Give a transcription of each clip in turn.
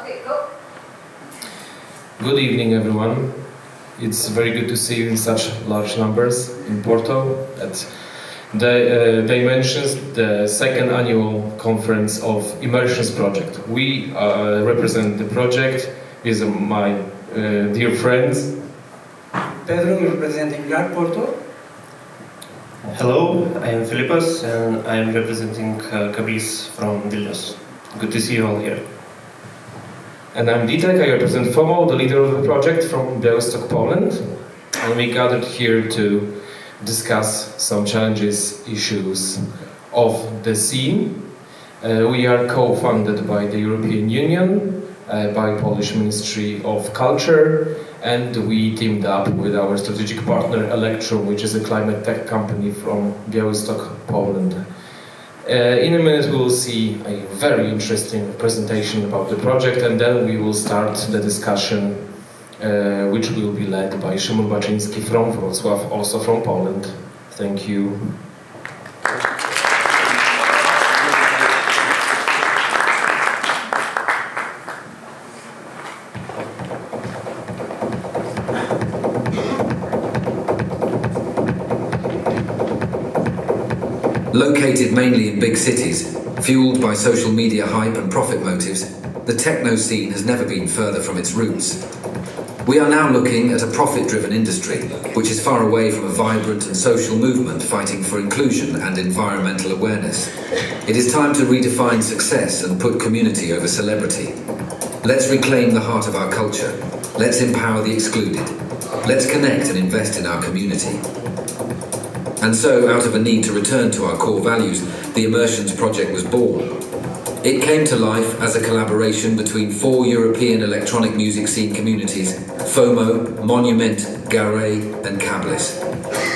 Okay, go. Good evening, everyone. It's very good to see you in such large numbers in Porto at the Immersions, the second annual conference of Immersions project. We represent the project with my dear friends. Pedro, representing Porto. Hello, I am Filipas and I am representing Kabis from Vilnius. Good to see you all here. And I'm Ditek, I represent FOMO, the leader of the project from Białystok, Poland. And we gathered here to discuss some challenges, issues of the scene. We are co-funded by the European Union, by Polish Ministry of Culture, and we teamed up with our strategic partner Electrum, which is a climate tech company from Białystok, Poland. In a minute we will see a very interesting presentation about the project, and then we will start the discussion, which will be led by Szymon Baczyński from Wrocław, also from Poland. Thank you. Located mainly in big cities, fueled by social media hype and profit motives, the techno scene has never been further from its roots. We are now looking at a profit-driven industry, which is far away from a vibrant and social movement fighting for inclusion and environmental awareness. It is time to redefine success and put community over celebrity. Let's reclaim the heart of our culture. Let's empower the excluded. Let's connect and invest in our community. And so, out of a need to return to our core values, the Immersions project was born. It came to life as a collaboration between 4 European electronic music scene communities: FOMO, Monument, Galay and Cablis.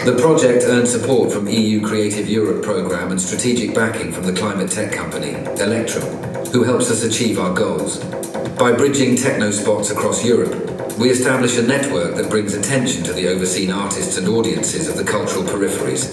The project earned support from EU Creative Europe programme and strategic backing from the climate tech company, Electrum, who helps us achieve our goals. By bridging techno spots across Europe, we establish a network that brings attention to the overseen artists and audiences of the cultural peripheries.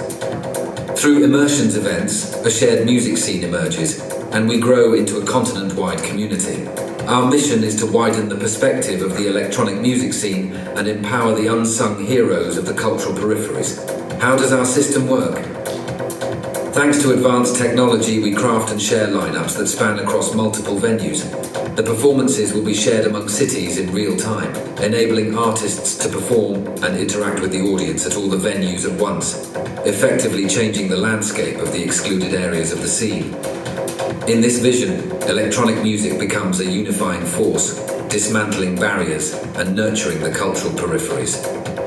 Through Immersions events, a shared music scene emerges, and we grow into a continent-wide community. Our mission is to widen the perspective of the electronic music scene and empower the unsung heroes of the cultural peripheries. How does our system work? Thanks to advanced technology, we craft and share lineups that span across multiple venues. The performances will be shared among cities in real time, enabling artists to perform and interact with the audience at all the venues at once, effectively changing the landscape of the excluded areas of the scene. In this vision, electronic music becomes a unifying force, dismantling barriers and nurturing the cultural peripheries.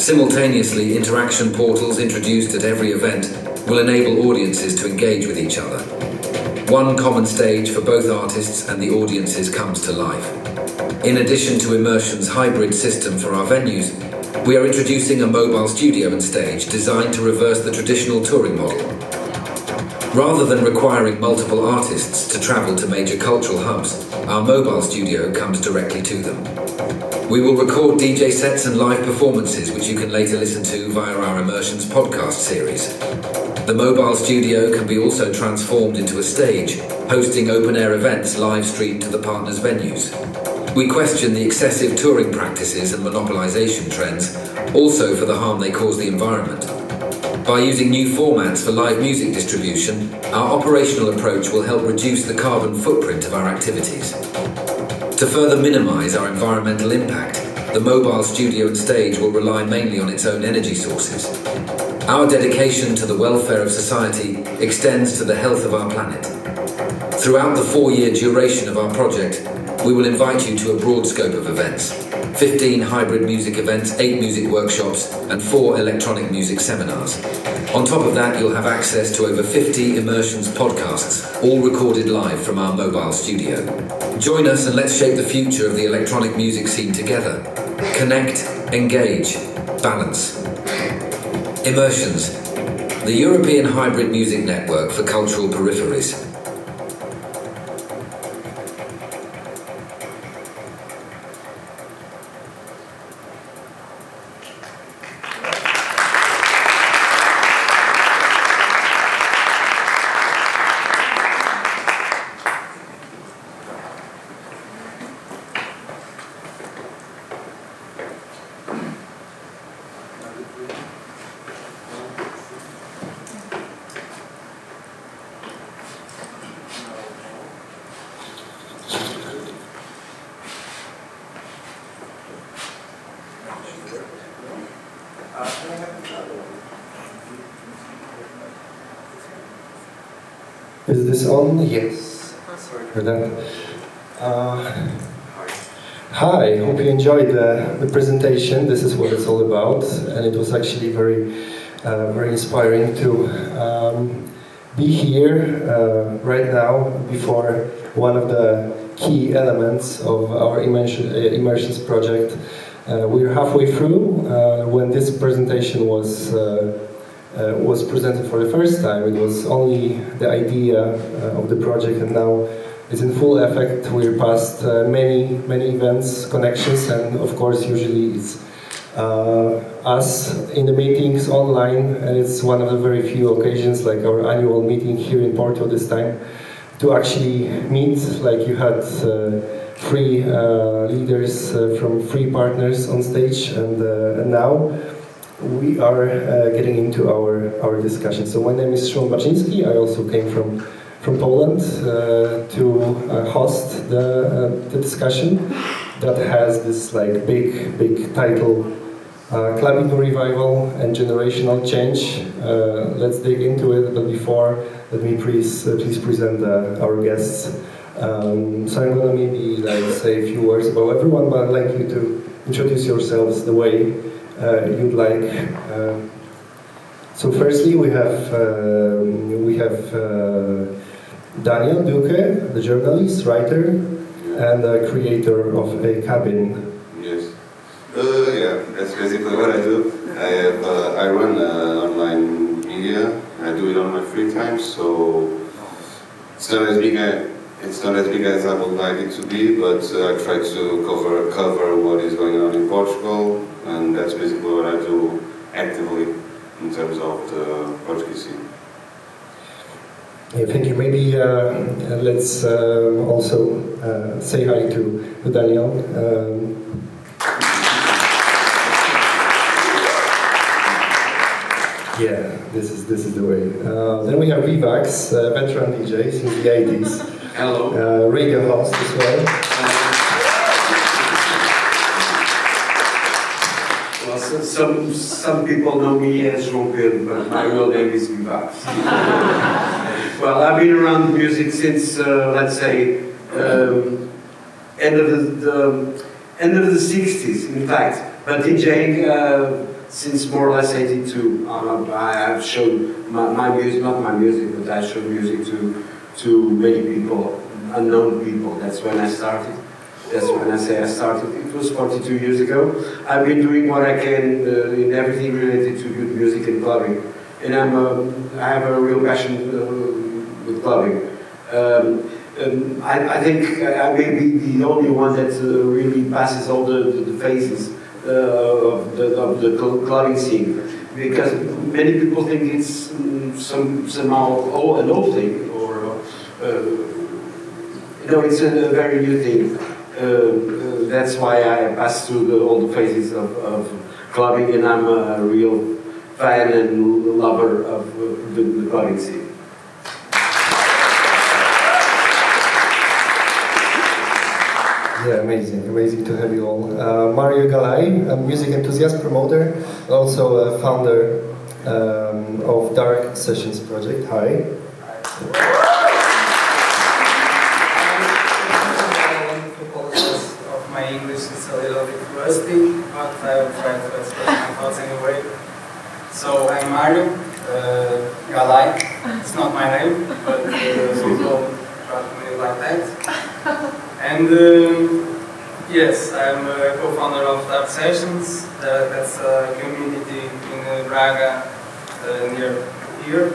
Simultaneously, interaction portals introduced at every event will enable audiences to engage with each other. One common stage for both artists and the audiences comes to life. In addition to Immersions' hybrid system for our venues, we are introducing a mobile studio and stage designed to reverse the traditional touring model. Rather than requiring multiple artists to travel to major cultural hubs, our mobile studio comes directly to them. We will record DJ sets and live performances which you can later listen to via our Immersions podcast series. The mobile studio can be also transformed into a stage, hosting open-air events live-streamed to the partners' venues. We question the excessive touring practices and monopolization trends, also for the harm they cause the environment. By using new formats for live music distribution, our operational approach will help reduce the carbon footprint of our activities. To further minimize our environmental impact, the mobile studio and stage will rely mainly on its own energy sources. Our dedication to the welfare of society extends to the health of our planet. Throughout the 4-year duration of our project, we will invite you to a broad scope of events: 15 hybrid music events, 8 music workshops, and 4 electronic music seminars. On top of that, you'll have access to over 50 Immersions podcasts, all recorded live from our mobile studio. Join us and let's shape the future of the electronic music scene together. Connect, engage, balance. Immersions, the European hybrid music network for cultural peripheries. Is this on? Yes. Sorry for that. Hi, hope you enjoyed the presentation. This is what it's all about, and it was actually very inspiring to be here right now before one of the key elements of our Immersions project. We're halfway through. When this presentation was presented for the first time, it was only the idea of the project, and now it's in full effect. We're past many events, connections, and of course usually it's us in the meetings online, and it's one of the very few occasions, like our annual meeting here in Porto this time, to actually meet, like you had three leaders from three partners on stage, and now we are getting into our discussion. So my name is Szymon Baczyński. I also came from Poland to host the discussion that has this like big title, Clubbing Revival and Generational Change. Let's dig into it, but before, let me please present our guests. So I'm gonna maybe like say a few words about everyone, but I'd like you to introduce yourselves the way you'd like. So firstly, we have Daniel Duque, the journalist, writer, and creator of a cabin. Yes. Yeah, that's basically what I do. I run online media. I do it on my free time, so it's not as big as I would like it to be, but I try to cover what is going on in Portugal, and that's basically what I do actively in terms of the Portuguese scene. Yeah, thank you. Maybe let's also say hi to Daniel. Yeah, this is the way. Then we have VIVAX, veteran DJ since the 80s. Hello. Radio host as well. Well, some people know me as Duque, but my real name is VIVAX. Well, I've been around music since, let's say, end of the 60s, in fact. But DJing since more or less 82. I've shown my music, not my music, but I showed music to many people, unknown people. That's when I started. That's when I say I started. It was 42 years ago. I've been doing what I can in everything related to good music and clubbing. And I have a real passion with clubbing. I think I may be the only one that really passes all the phases of the clubbing scene, because many people think it's somehow an old thing, or no, it's a very new thing. That's why I pass through all the phases of clubbing, and I'm a real fan and lover of the clubbing scene. Yeah, amazing to have you all. Mário Galay, a music enthusiast, promoter, also a founder of Dark Sessions project. Hi. Of my English is a little bit rusty, but I will try to express my thoughts anyway. So I'm Mário Galay. It's not my name, but people try to me like that. And yes, I'm a co-founder of Dark Sessions. That's a community in Braga near here.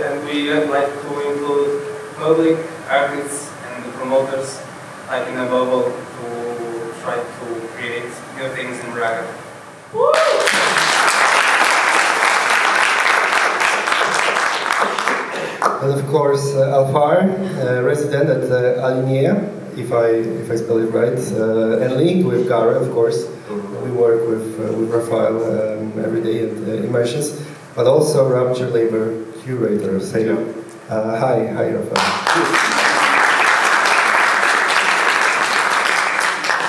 And we like to include public, artists, and the promoters, like in a bubble, to try to create new things in Braga. Woo! And of course, AlFaer, resident at Alinea, if I spell it right, and linked with Gara, of course. We work with Rafael every day at Immersions, but also Rapture Labor Curator. Say hi, Rafael.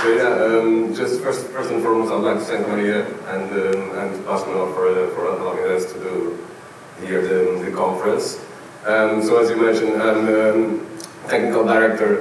So yeah, just first and foremost, I'd like to thank Maria and Passos Manuel for allowing us to do here the conference. So as you mentioned, I'm technical director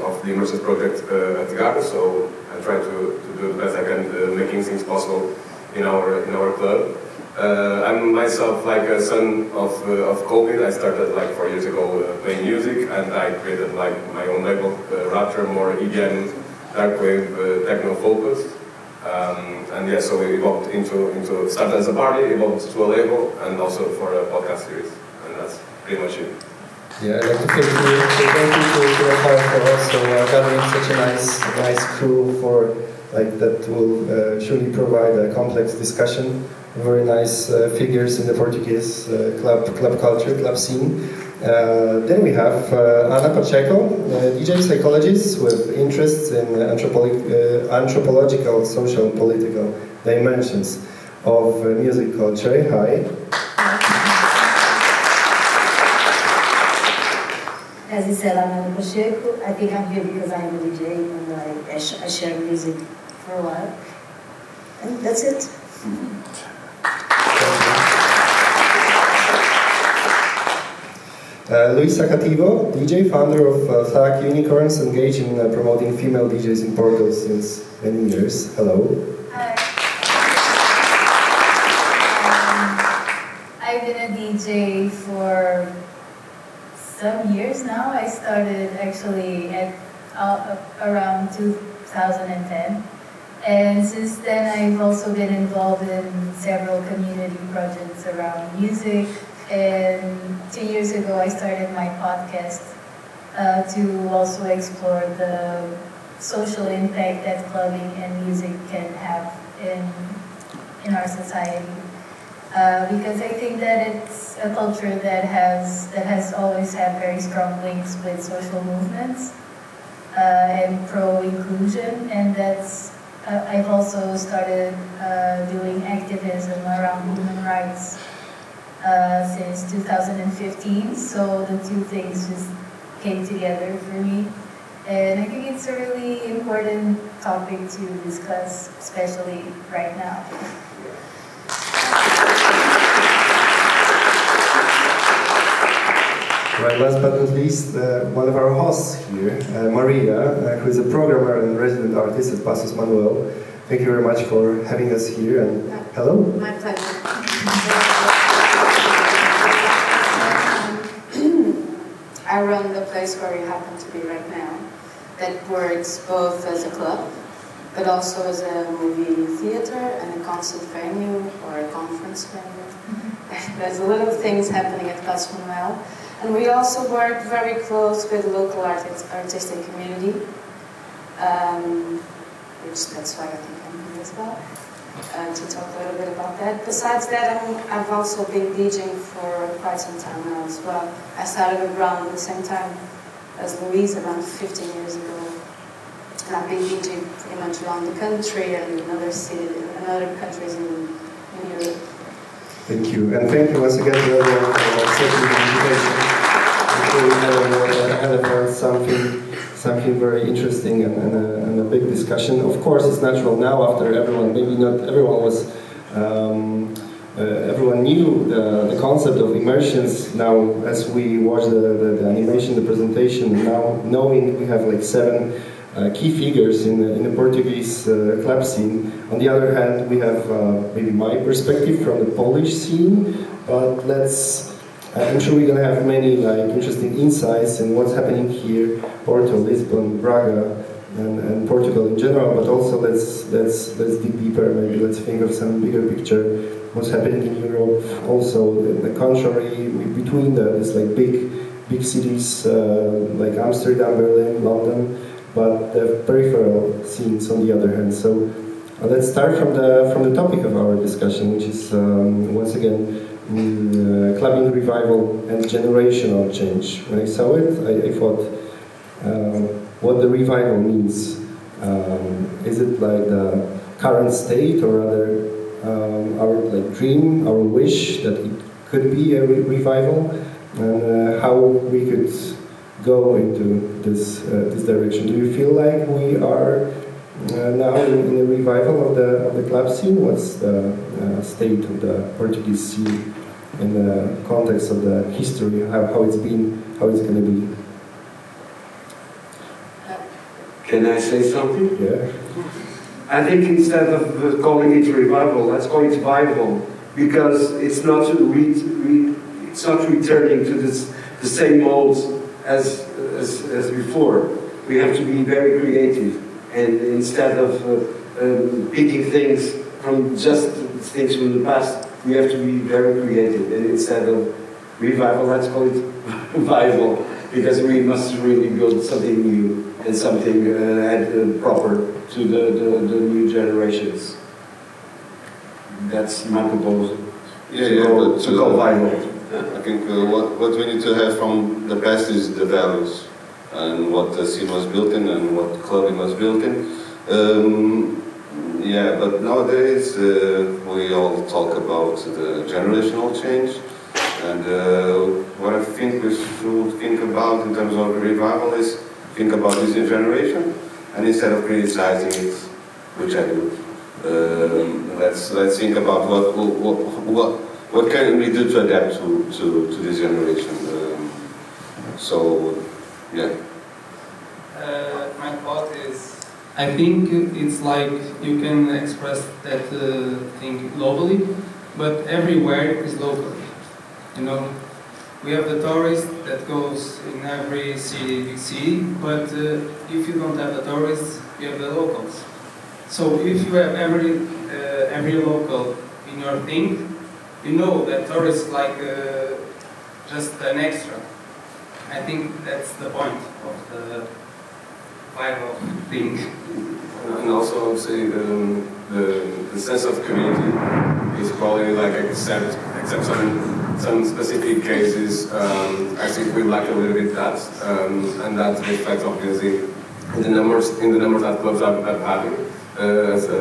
of the Immersions project at Galay, so I try to do the best I can, making things possible in our club. I'm myself like a son of COVID. I started like 4 years ago playing music, and I created like my own label, Rapture, more EDM, darkwave, techno focused. And yeah, so we evolved into started as a party, evolved to a label, and also for a podcast series, and that's pretty much it. Yeah, I'd like to thank you to AlFaer for also gathering such a nice crew for that will surely provide a complex discussion. Very nice figures in the Portuguese club culture, club scene. Then we have Ana Pacheco, DJ psychologist with interests in anthropological, social, and political dimensions of music culture. Hi. As you said, I'm Ana Pacheco. I think I'm here because I'm a DJ and I share music for a while. And that's it. Luisa Cativo, DJ, founder of Thug Unicorns, engaged in promoting female DJs in Porto since many years. Hello. Hi. I've been a DJ for some years now. I started actually at around 2010. And since then I've also been involved in several community projects around music. And 2 years ago I started my podcast to also explore the social impact that clubbing and music can have in our society. Because I think that it's a culture that has always had very strong links with social movements and pro-inclusion, and that's I've also started doing activism around human rights since 2015, so the two things just came together for me. And I think it's a really important topic to discuss, especially right now. Right, last but not least, one of our hosts here, Mário, who is a programmer and resident artist at Passos Manuel. Thank you very much for having us here, and hello. My pleasure. I run the place where we happen to be right now, that works both as a club, but also as a movie theater and a concert venue or a conference venue. There's a lot of things happening at Passos Manuel. And we also work very close with the local artistic community, which that's why I think I'm here as well, to talk a little bit about that. Besides that, I've also been DJing for quite some time now as well. I started around the same time as Louise, around 15 years ago. And I've been DJing pretty much around the country and in other cities, and other countries in Europe. Thank you, and thank you once again to everyone for accepting the invitation. We had about something very interesting and a big discussion. Of course, it's natural now after everyone, maybe not everyone was, everyone knew the concept of immersions. Now, as we watch the animation, the presentation, now knowing we have like 7 key figures in the Portuguese club scene. On the other hand, we have maybe my perspective from the Polish scene, but I'm sure we're going to have many interesting insights in what's happening here, Porto, Lisbon, Braga, and Portugal in general, but also let's dig deeper, maybe let's think of some bigger picture, what's happening in Europe, also the contrary, between these big cities like Amsterdam, Berlin, London, but the peripheral scenes on the other hand. So let's start from the topic of our discussion, which is once again clubbing revival and generational change. When I saw it, I thought what the revival means. Is it like the current state, or rather our dream, our wish that it could be a revival, and how we could go into this direction? Do you feel like we are now in a revival of the club scene? What's the state of the Portuguese scene in the context of the history, how it's been, how it's going to be. Can I say something? Yeah. I think instead of calling it revival, let's call it vival, because it's not it's not returning to the same molds as before. We have to be very creative, and instead of picking things from just things from the past, we have to be very creative. And instead of revival, let's call it vival, because we must really build something new and something proper to the new generations. That's my proposal. To go viral. I think what we need to have from the past is the values and what the scene was built in and what clubbing was built in. But nowadays we all talk about the generational change, and what I think we should think about in terms of revival is think about this new generation, and instead of criticizing it, which I do, let's think about what can we do to adapt to this generation. My thought is, I think it's like you can express that thing globally, but everywhere is local. You know, we have the tourist that goes in every city, but if you don't have the tourists, you have the locals. So if you have every local in your thing, you know that tourists like just an extra. I think that's the point of the viral thing. And also, I would say the sense of community is probably like except some specific cases. I think we lack a little bit that, and that reflects obviously in the numbers that clubs are having,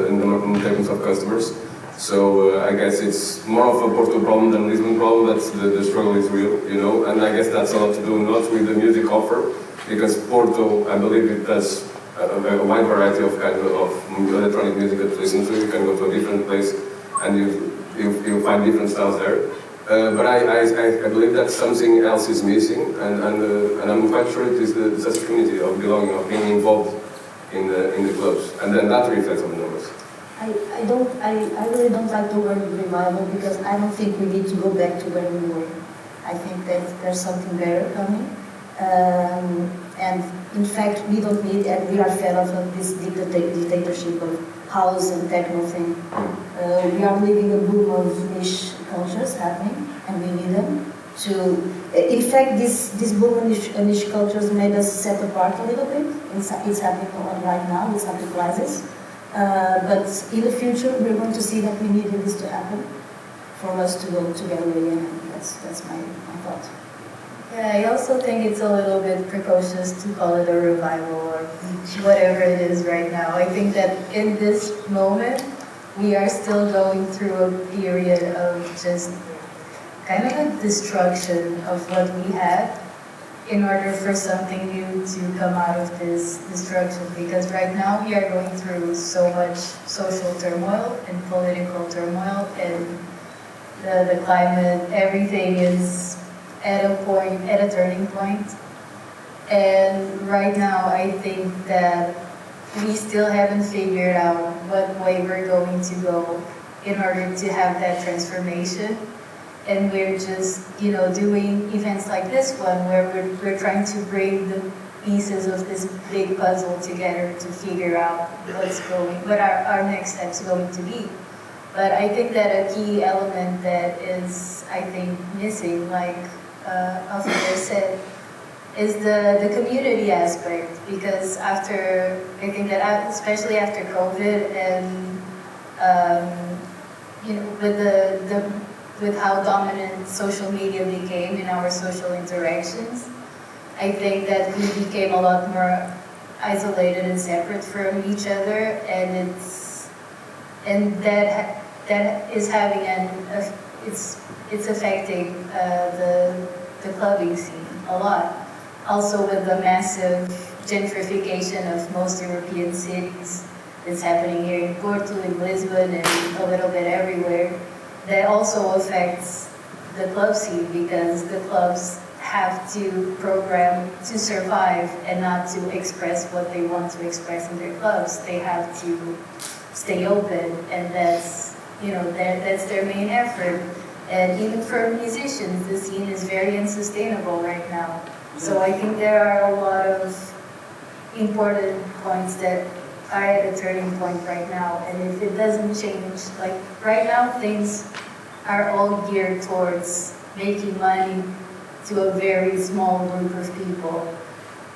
in the terms of customers. So I guess it's more of a Porto problem than a Lisbon problem. That's the struggle is real, you know. And I guess that's a lot to do not with the music offer, because Porto, I believe it does a wide variety of kind of electronic music that you listen to. You can go to a different place and you find different styles there. But I believe that something else is missing, and I'm quite sure it is the sense of community, of belonging, of being involved in the clubs, and then that reflects on the numbers. I really don't like the word revival, because I don't think we need to go back to where we were. I think that there's something better coming. And in fact, we don't need, and we are fed up of this dictatorship of house and techno thing. We are living a boom of niche cultures happening, and we need them to. In fact, this boom of niche cultures made us set apart a little bit. It's happening right now. It's happening crisis. But in the future, we're going to see that we needed this to happen for us to go together again. And that's my thought. Yeah, I also think it's a little bit precocious to call it a revival or whatever it is right now. I think that in this moment, we are still going through a period of just kind of a destruction of what we had in order for something new to come out of this destruction. Because right now we are going through so much social turmoil and political turmoil, and the climate, everything is at a turning point. And right now I think that we still haven't figured out what way we're going to go in order to have that transformation. And we're just, doing events like this one where we're trying to bring the pieces of this big puzzle together to figure out what our next steps going to be. But I think that a key element that is, I think, missing, like AlFaer said, is the community aspect. Because I think that especially after COVID and with how dominant social media became in our social interactions, I think that we became a lot more isolated and separate from each other, and that is having it's affecting the clubbing scene a lot. Also with the massive gentrification of most European cities that's happening here in Porto, in Lisbon, and a little bit everywhere, that also affects the club scene, because the clubs have to program to survive and not to express what they want to express in their clubs. They have to stay open, and that's, you know, that's their main effort. And even for musicians, the scene is very unsustainable right now. So I think there are a lot of important points that are at a turning point right now. And if it doesn't change, like right now things are all geared towards making money to a very small group of people,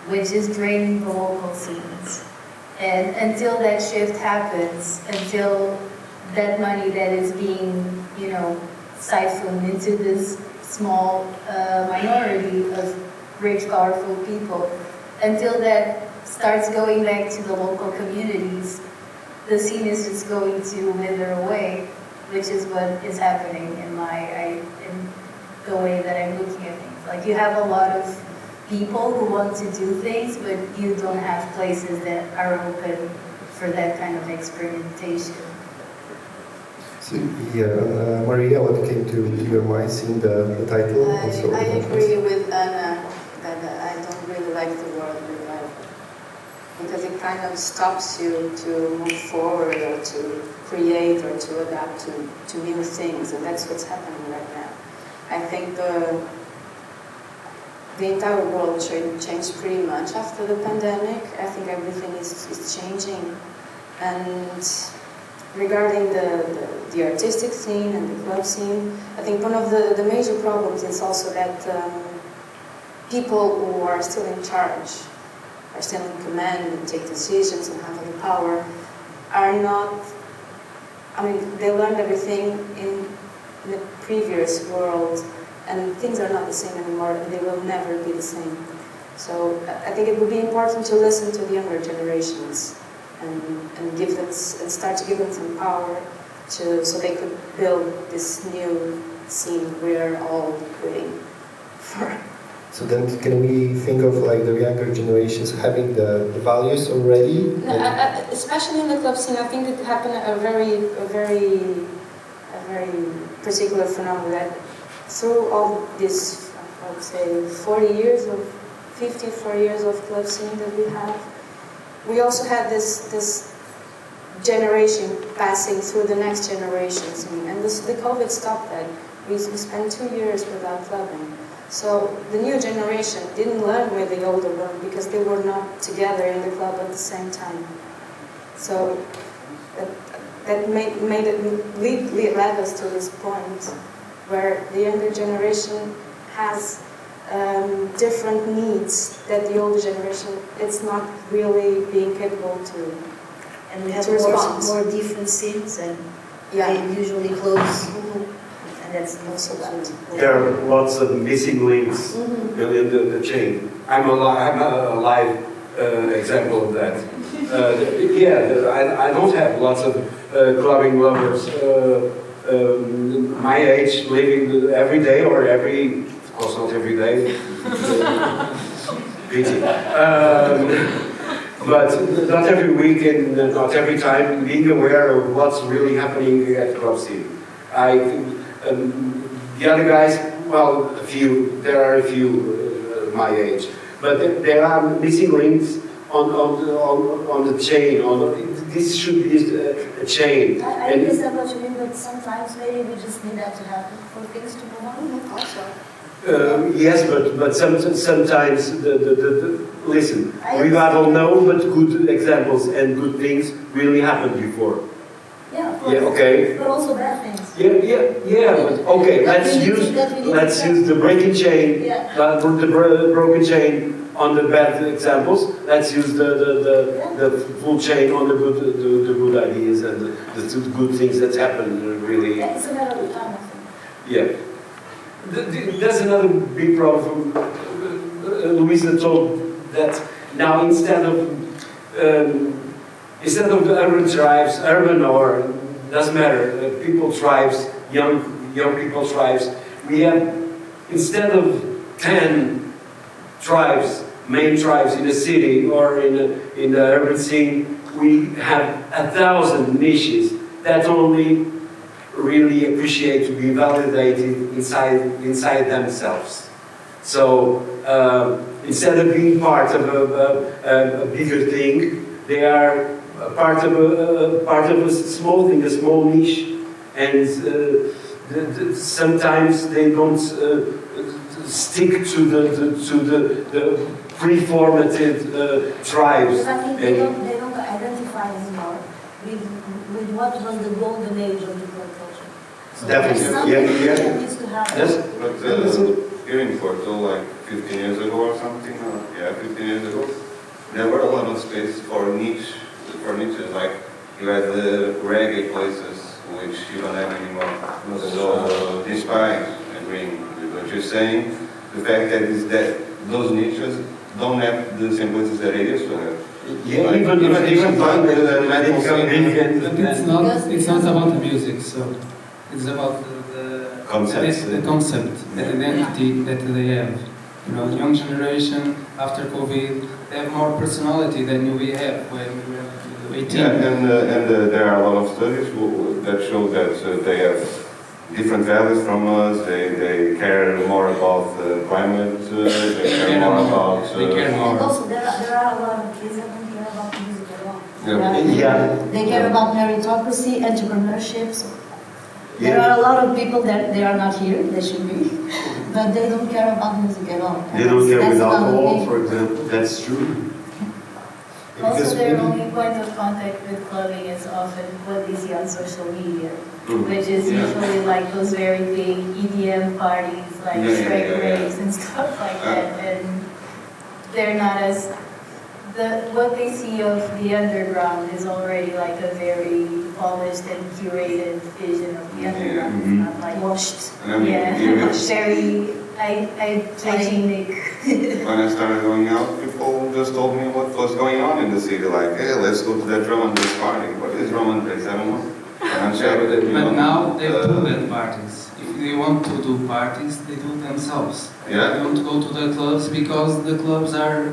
which is draining the local scenes. And until that shift happens, until that money that is being, you know, siphoned into this small minority of rich, powerful people, until that starts going back to the local communities, the scene is just going to wither away, which is what is happening in the way that I'm looking at things. Like, you have a lot of people who want to do things, but you don't have places that are open for that kind of experimentation. So, yeah, Maria, what came to your mind seeing the title? I agree with Anna that I don't really like the word revival, because it kind of stops you to move forward or to create or to adapt to new things, and that's what's happening right now. I think the entire world changed pretty much after the pandemic. I think everything is changing, and regarding the artistic scene and the club scene, I think one of the major problems is also that people who are still in charge, are still in command and take decisions and have the power, are not, I mean, they learned everything in the previous world, and things are not the same anymore, and they will never be the same. So I think it would be important to listen to the younger generations and give them, and start to give them some power so they could build this new scene we're all waiting for. So then, can we think of like the younger generations having the values already? No, especially in the club scene, I think it happened a very particular phenomenon that through all this, I would say, 40 years of 54 years of club scene that we have, we also had this generation passing through the next generations, and the COVID stopped that. We spent 2 years without clubbing. So the new generation didn't learn with the older one because they were not together in the club at the same time. So that led us to this point where the younger generation has different needs that the older generation is not really being capable to. And we have more different scenes, and they usually close. And that's also that. There are lots of missing links in the chain. I'm a live example of that. I don't have lots of clubbing lovers my age living every day or of course not every day. Pity. But not every week and not every time, being aware of what's really happening at club scene. The other guys, well, there are a few my age, but there are missing links on the chain. This should be a chain. I understand what you mean, but sometimes maybe we just need that to happen for things to move on. Also. Yes, but sometimes listen, revival no, but good examples and good things really happened before. Yeah, okay. But also bad things. Yeah. But okay, let's use the breaking chain, the broken chain on the bad examples. Let's use the full chain on the good ideas and the good things that happen. Really. Yeah, it's a matter of time, I think. Yeah. There's another big problem. Louisa told that now instead of urban or doesn't matter, people tribes, young people tribes, we have, instead of 10 tribes, main tribes in a city or in the urban scene, we have 1,000 niches that only really appreciate to be validated inside themselves. So instead of being part of a bigger thing, they are part of a small thing, a small niche, and sometimes they don't stick to the pre-formatted tribes. Because I think they don't identify anymore with what was the golden age of the club culture. So definitely, that needs to happen. Yes. But here in Porto, like 15 years ago or something, 15 years ago, there were a lot of space for niches. Like you had the reggae places, which you don't have anymore. So, despite agreeing with what you're saying, the fact that those niches don't have the same places that they used to have. Yeah, like, even fun with the metal become big and It's not about the music, so it's about the concept, the concept, the identity that they have. You know, young generation after COVID, they have more personality than we have when we were 18. Yeah, and there are a lot of studies that show that they have different values from us. They care more about the climate. They care more about. And also, there are a lot of kids that don't care about music at all. Yeah. They care about meritocracy, entrepreneurship. So there are a lot of people that they are not here. They should be, but they don't care about music at all. They don't care That's with another alcohol, thing. for example. That's true. Also, their only point of contact with clubbing is often what they see on social media, which is usually like those very big EDM parties, like Shrek raves and stuff like that, and they're not as what they see of the underground is already like a very polished and curated vision of the underground. It's not like washed. Very hygienic. When I started going out, people just told me what was going on in the city. Like, hey, let's go to that drum and bass party. What is drum and bass? I don't know. But now they do that parties. If they want to do parties, they do themselves. Yeah. They don't go to the clubs because the clubs are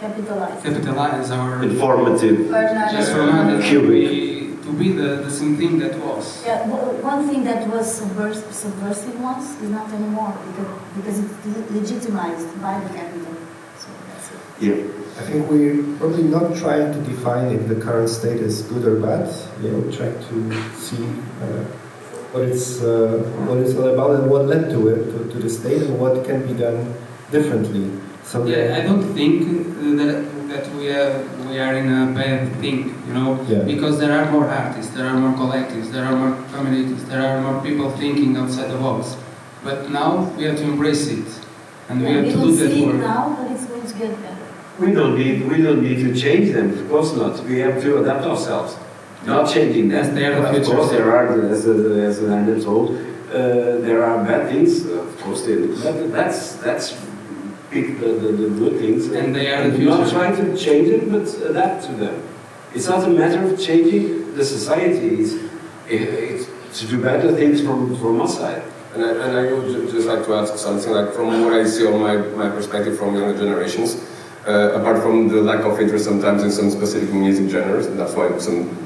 Capitalized or informative, just formatted to be the same thing that was. Yeah, one thing that was subversive once is not anymore because it's legitimized by the capital. So that's it. Yeah. I think we're probably not trying to define if the current state is good or bad. We're trying to see what it's all about and what led to it, to the state, and what can be done differently. So yeah, I don't think that we are in a bad thing, you know, because there are more artists, there are more collectives, there are more communities, there are more people thinking outside the box. But now we have to embrace it, and we have to do that see work. it now, but it's going to get better. We don't need to change them. Of course not. We have to adapt ourselves. Not changing them. Of course, there are, as I'm told, there are bad things. Of course, but that's pick the good things. And they are the future. Not trying to change them, but adapt to them. It's not a matter of changing the society. It's to do better things from our side. And I would just like to ask something, like from what I see on my perspective from younger generations, apart from the lack of interest sometimes in some specific music genres, and that's why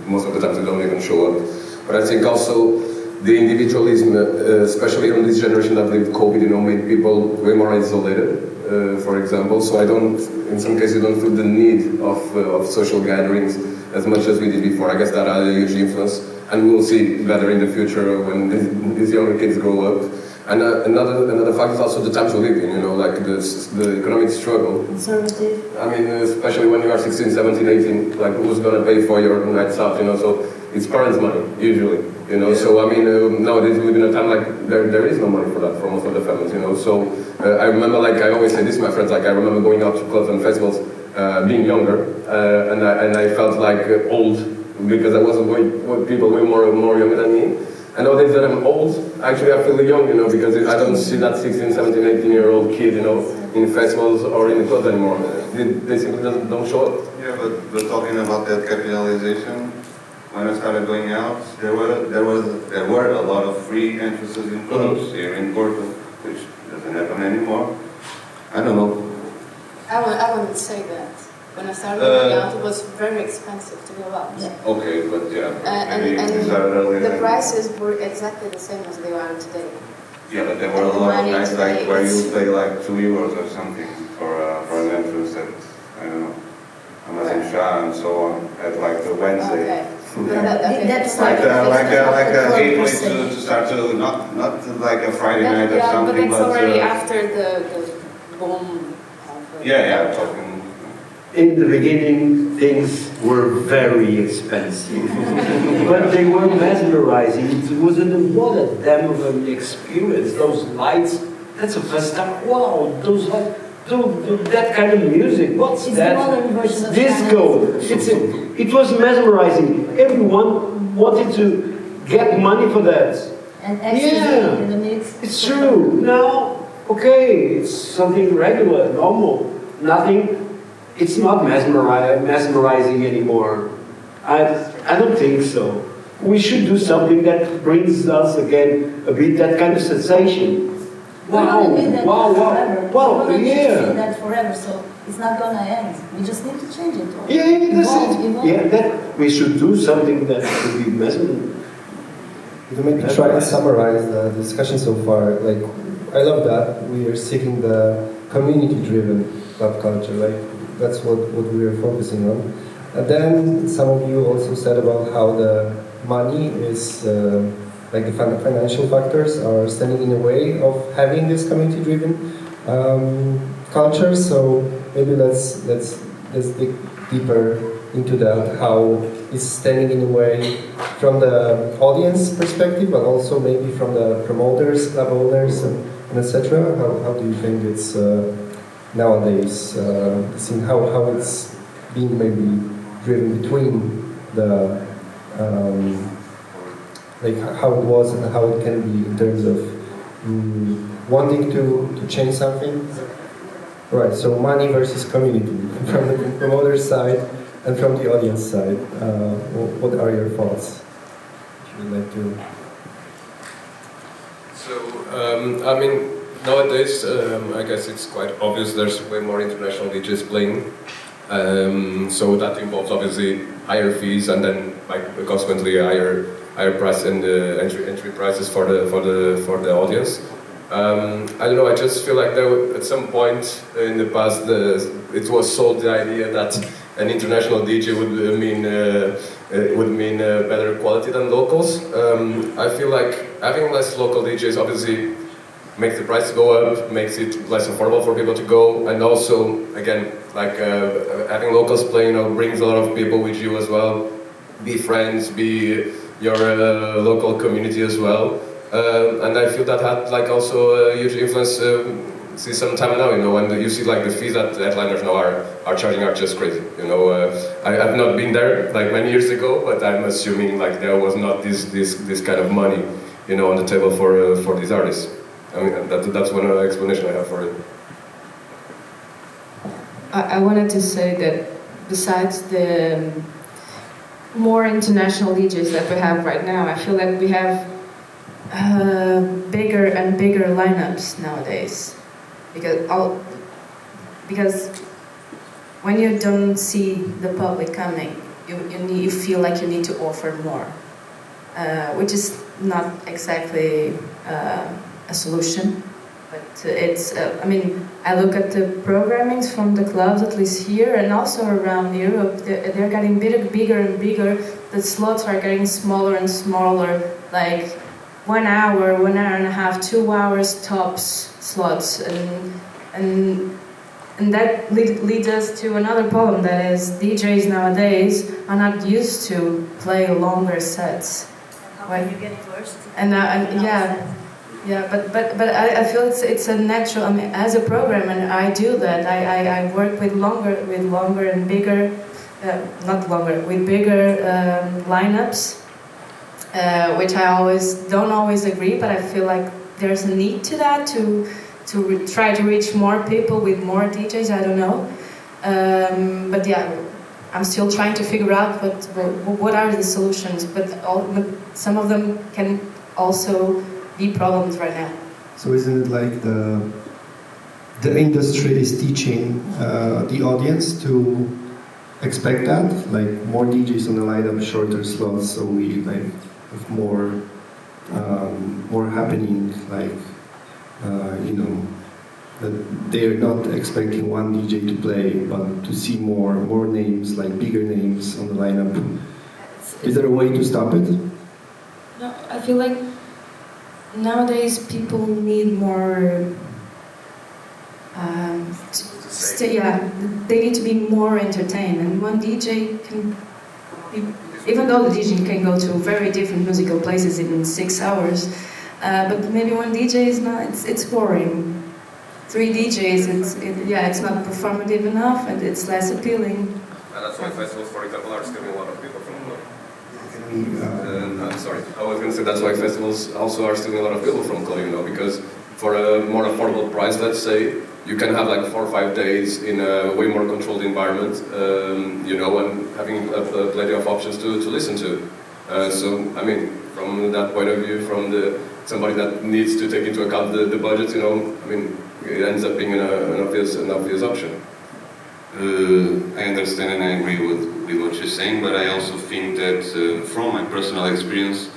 most of the times they don't even show up. But I think also the individualism, especially on this generation that lived COVID, made people way more isolated, for example. So in some cases, don't feel the need of social gatherings as much as we did before. I guess that had a huge influence, and we'll see better in the future when these younger kids grow up. And another fact is also the times we live in, like the economic struggle. Conservative. I mean, especially when you are 16, 17, 18, like who's going to pay for your nights out, so it's parents' money, usually, So, I mean, nowadays we live in a time like there is no money for that for most of the families, So, I remember, like I always say this to my friends, like I remember going out to clubs and festivals, being younger, and I felt like old because I wasn't going with people way more younger than me. And nowadays that I'm old, actually I feel young, because I don't see that 16, 17, 18-year-old kid, in festivals or in the clubs anymore. They simply don't show up. Yeah, but talking about that capitalization, when I started going out, there were a lot of free entrances in clubs here in Porto, which doesn't happen anymore. I don't know. I wouldn't say that. When I started going out, it was very expensive to go out. Okay, but yeah. And the prices were exactly the same as they are today. Yeah, but there were a lot of nights like where you pay like €2 or something for an entrance at, I don't know, Amazon and so on, at like the Wednesday. Okay. That's like a gateway to start to not like a Friday night or something. But it's already after the boom. Yeah, talking. In the beginning, things were very expensive, but they were mesmerizing. It was what a damn of an experience. Those lights, that's the first time. Wow, those lights, that kind of music. What's it's that? The modern version of disco. It was mesmerizing. Everyone wanted to get money for that. And actually, in the mix. It's true. Now, okay, it's something regular, normal, nothing. It's not mesmerizing anymore. I don't think so. We should do something that brings us again a bit that kind of sensation. Wow, wow, yeah. That forever, so it's not gonna end. We just need to change it. Yeah, that's it. Yeah, that we should do something that could be mesmerizing. To maybe try to summarize the discussion so far, like I love that we are seeking the community-driven club culture. Like that's what we are focusing on. And then some of you also said about how the money is, like the financial factors are standing in the way of having this community-driven culture. So maybe let's dig deeper into that. How it's standing in the way from the audience perspective, but also maybe from the promoters, club owners, and etc. How do you think it's nowadays, seeing how it's being maybe driven between the, like how it was and how it can be in terms of wanting to change something? Right, so money versus community, from the promoter side and from the audience side. What are your thoughts? If you'd like to... So, I mean, nowadays, I guess it's quite obvious there's way more international DJs playing. So that involves obviously higher fees and then consequently higher price and entry prices for the audience. I don't know. I just feel like at some point in the past it was sold the idea that an international DJ would mean better quality than locals. I feel like having less local DJs obviously makes the price go up, makes it less affordable for people to go, and also, again, like having locals play, brings a lot of people with you as well. Be friends, be your local community as well, and I feel that had like also a huge influence. See some time now, when you see like the fees that headliners now are charging are just crazy. I've not been there like many years ago, but I'm assuming like there was not this kind of money, on the table for these artists. I mean, that's one explanation I have for it. I wanted to say that besides the more international DJs that we have right now, I feel like we have bigger and bigger lineups nowadays. Because when you don't see the public coming, you feel like you need to offer more, which is not exactly a solution, but it's, I mean, I look at the programmings from the clubs, at least here, and also around Europe, they're getting bigger and bigger, the slots are getting smaller and smaller, like 1 hour, 1 hour and a half, 2 hours tops slots, and that leads us to another problem, that is DJs nowadays are not used to play longer sets. When you get worse. Yeah, but I feel it's a natural. I mean, as a programmer, and I do that. I work with longer and bigger, with bigger lineups, which I don't always agree. But I feel like there's a need to that to try to reach more people with more DJs. I don't know, but yeah, I'm still trying to figure out what are the solutions. But some of them can also be problems right now. So isn't it like the industry is teaching the audience to expect that, like more DJs on the lineup, shorter slots, so we like have more happening, like that they're not expecting one DJ to play, but to see more names, like bigger names on the lineup. Is there a way to stop it? No, I feel like nowadays people need more. They need to be more entertained, and one DJ can be, even though the DJ can go to very different musical places in 6 hours, but maybe one DJ is not. It's boring. 3 DJs, it's not performative enough, and it's less appealing. And that's why festivals, for example, are stealing a lot of people from. I'm sorry. I was going to say that's why festivals also are stealing a lot of people from club, because for a more affordable price, let's say, you can have like 4 or 5 days in a way more controlled environment, and having plenty of options to listen to. So, I mean, from that point of view, from somebody that needs to take into account the budget, it ends up being an obvious option. I understand and I agree with what you're saying, but I also think that from my personal experience,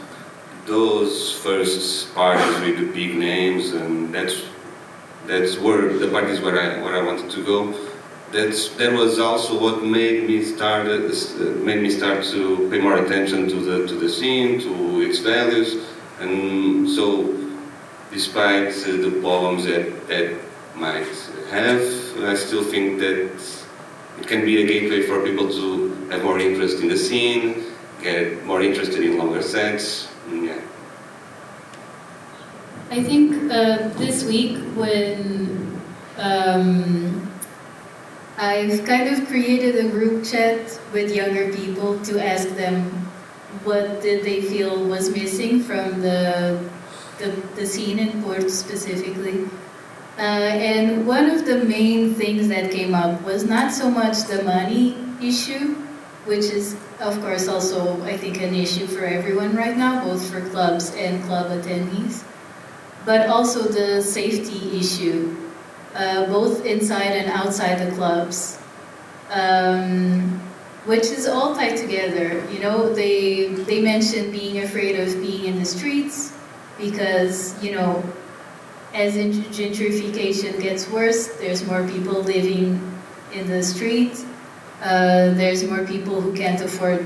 those first parties with the big names, and that's where the parties where I wanted to go. That was also what made me start to pay more attention to the scene, to its values, and so despite the problems that might have, I still think that it can be a gateway for people to have more interest in the scene, get more interested in longer sets. Yeah. I think this week when I've kind of created a group chat with younger people to ask them what did they feel was missing from the scene in Porto specifically. And one of the main things that came up was not so much the money issue, which is of course also I think an issue for everyone right now, both for clubs and club attendees, but also the safety issue, both inside and outside the clubs, which is all tied together. They mentioned being afraid of being in the streets because, as gentrification gets worse, there's more people living in the street. There's more people who can't afford,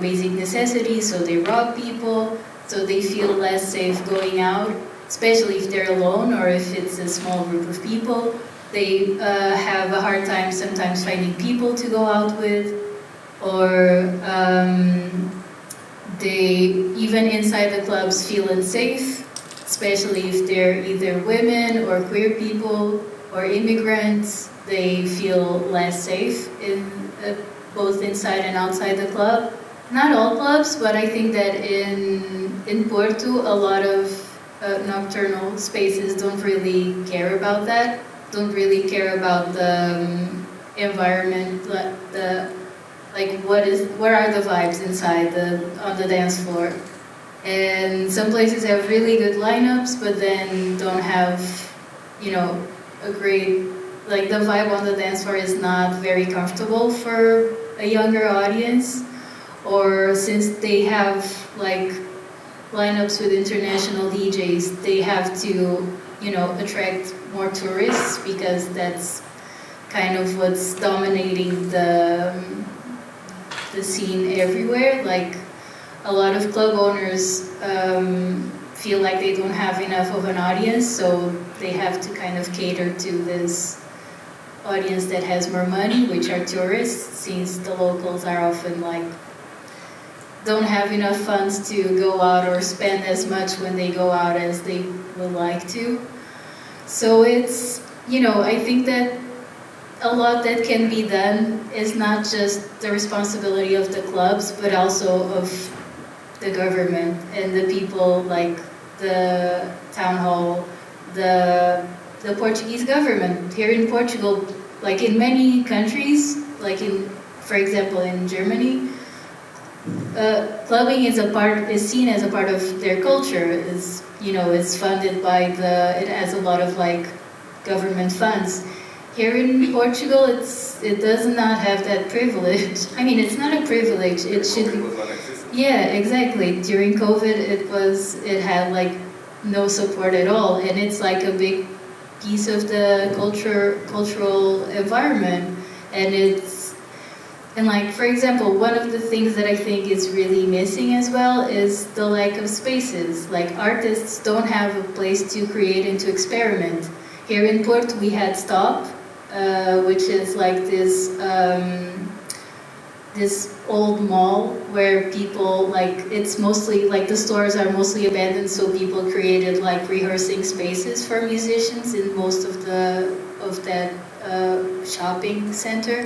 basic necessities, so they rob people, so they feel less safe going out, especially if they're alone or if it's a small group of people. They have a hard time sometimes finding people to go out with, or they, even inside the clubs, feel unsafe, especially if they're either women or queer people or immigrants. They feel less safe both inside and outside the club. Not all clubs, but I think that in Porto, a lot of nocturnal spaces don't really care about that, don't really care about the environment, where are the vibes inside on the dance floor. And some places have really good lineups, but then don't have, a great, the vibe on the dance floor is not very comfortable for a younger audience. Or since they have lineups with international DJs, they have to, attract more tourists because that's kind of what's dominating the scene everywhere. A lot of club owners feel like they don't have enough of an audience, so they have to kind of cater to this audience that has more money, which are tourists, since the locals are often don't have enough funds to go out or spend as much when they go out as they would like to. So it's, I think that a lot that can be done is not just the responsibility of the clubs, but also of the government and the people, the town hall, the Portuguese government. Here in Portugal, in many countries, for example, in Germany, clubbing is seen as a part of their culture. It's funded by it has a lot of government funds. Here in Portugal, it does not have that privilege. I mean, it's not a privilege. It should be. Yeah, exactly. During COVID, it had like no support at all, and it's like a big piece of the cultural environment, and like, for example, one of the things that I think is really missing as well is the lack of spaces. Like, artists don't have a place to create and to experiment. Here in Porto, we had Stop, which is like this old mall where people, like, it's mostly, like, the stores are mostly abandoned, so people created like rehearsing spaces for musicians in most of that shopping center.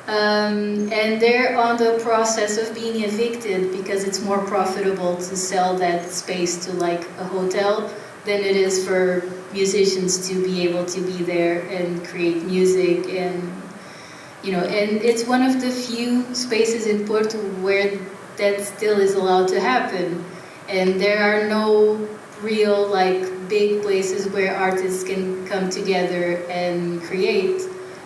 And they're on the process of being evicted because it's more profitable to sell that space to like a hotel than it is for musicians to be able to be there and create music. And and it's one of the few spaces in Porto where that still is allowed to happen. And there are no real like big places where artists can come together and create.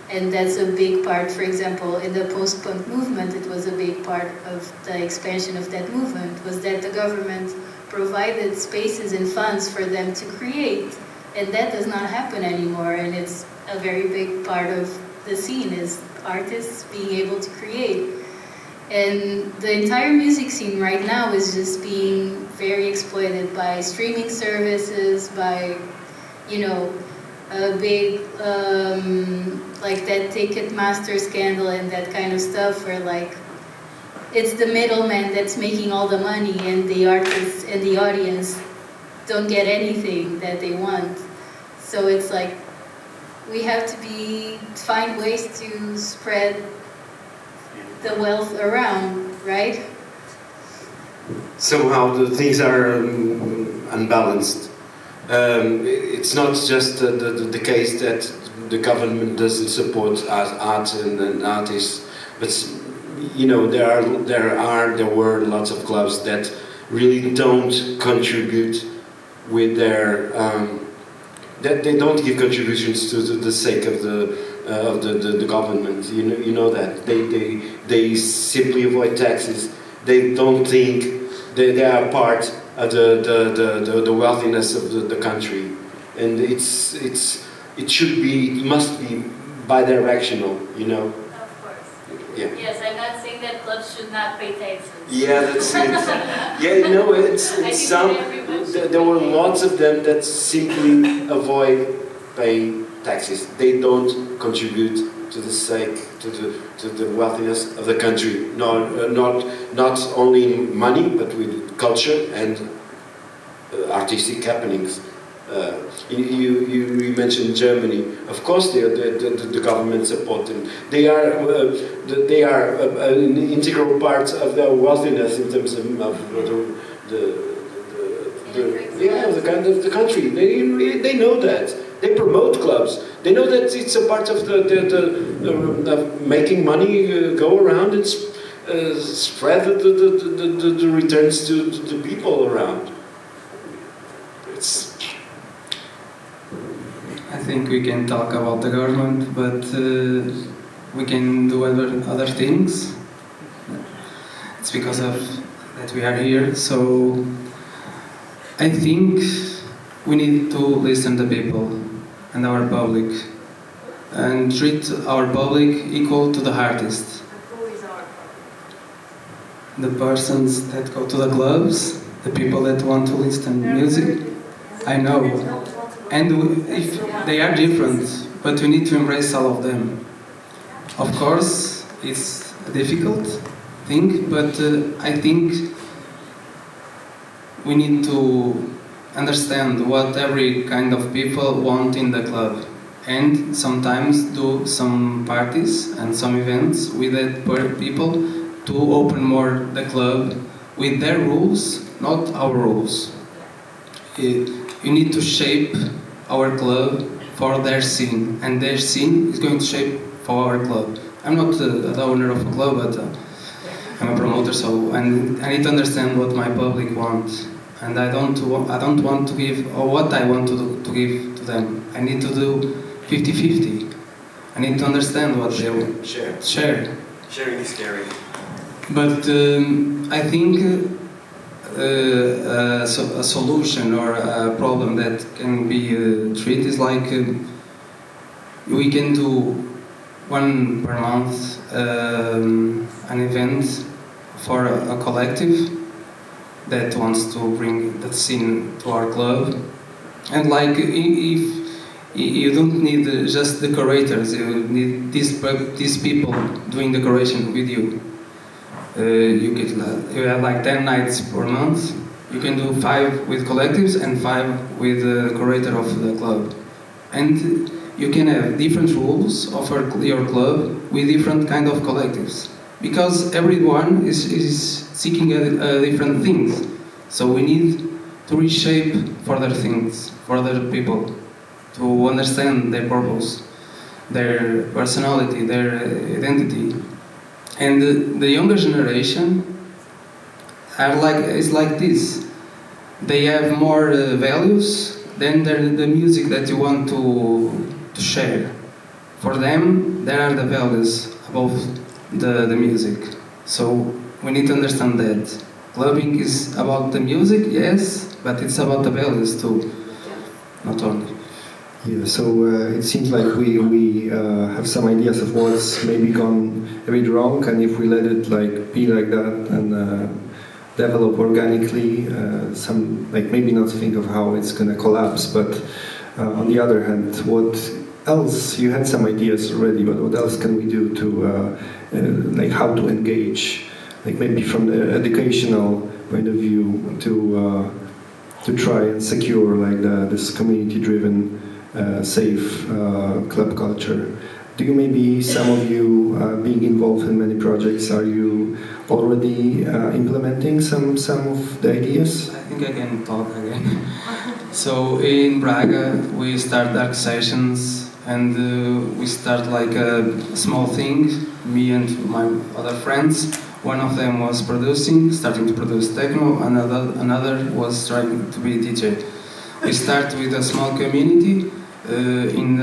And that's a big part, for example, in the post-punk movement, it was a big part of the expansion of that movement, was that the government provided spaces and funds for them to create. And that does not happen anymore, and it's a very big part of the scene, is artists being able to create. And the entire music scene right now is just being very exploited by streaming services, by, a big, like that Ticketmaster scandal and that kind of stuff, where like, it's the middleman that's making all the money and the artists and the audience don't get anything that they want. So it's like, we have to find ways to spread the wealth around, right? Somehow the things are unbalanced. It's not just the case that the government doesn't support art and artists, but there were lots of clubs that really don't contribute with their that they don't give contributions to the sake of the government. You know that they simply avoid taxes. They don't think they are part of the wealthiness of the country, and it must be bi-directional. Of course. Yeah. Yes, I'm not saying that clubs should not pay taxes. Yeah, that's it. Yeah, it's some. There were lots of them that simply avoid paying taxes. They don't contribute to the sake, to the wealthiness of the country. Not only in money, but with culture and artistic happenings. You mentioned Germany. Of course, the government support them. They are an integral part of their wealthiness in terms of the country. They know that. They promote clubs. They know that it's a part of the making money go around and spread the returns to the people around. I think we can talk about the government, but we can do other things. It's because of that we are here. So I think we need to listen to people and our public and treat our public equal to the artists. Who is our public? The persons that go to the clubs, the people that want to listen to music. I know. And if they are different, but we need to embrace all of them. Of course, it's a difficult thing, but I think we need to understand what every kind of people want in the club, and sometimes do some parties and some events with that people to open more the club with their rules, not our rules. You need to shape our club for their scene, and their scene is going to shape for our club. I'm not the owner of a club, but I'm a promoter, so and I need to understand what my public wants, and I don't want to give or what I want to give to them. I need to do 50-50. I need to understand what they will share. Sharing is scary. But I think a solution or a problem that can be treated is like we can do one per month an event for a collective that wants to bring that scene to our club. And like if you don't need just decorators, you need these people doing decoration with you. You have like 10 nights per month. You can do 5 with collectives and 5 with the curator of the club. And you can have different rules of your club with different kind of collectives. Because everyone is seeking different things. So we need to reshape further things, for other people, to understand their purpose, their personality, their identity. And the younger generation is like this. They have more values than the music that you want to share. For them, there are the values above the music. So we need to understand that. Clubbing is about the music, yes, but it's about the values too, not only. Yeah, so it seems like we have some ideas of what's maybe gone a bit wrong, and if we let it like be like that and develop organically, some like maybe not think of how it's gonna collapse, but on the other hand, what else? You had some ideas already, but what else can we do to like how to engage, like maybe from the educational point of view to try and secure like this community-driven. Safe club culture. Do you maybe, some of you being involved in many projects, are you already implementing some of the ideas? I think I can talk again. So in Braga we start dark sessions and we start like a small thing, me and my other friends. One of them was starting to produce techno, another was trying to be a DJ. We start with a small community in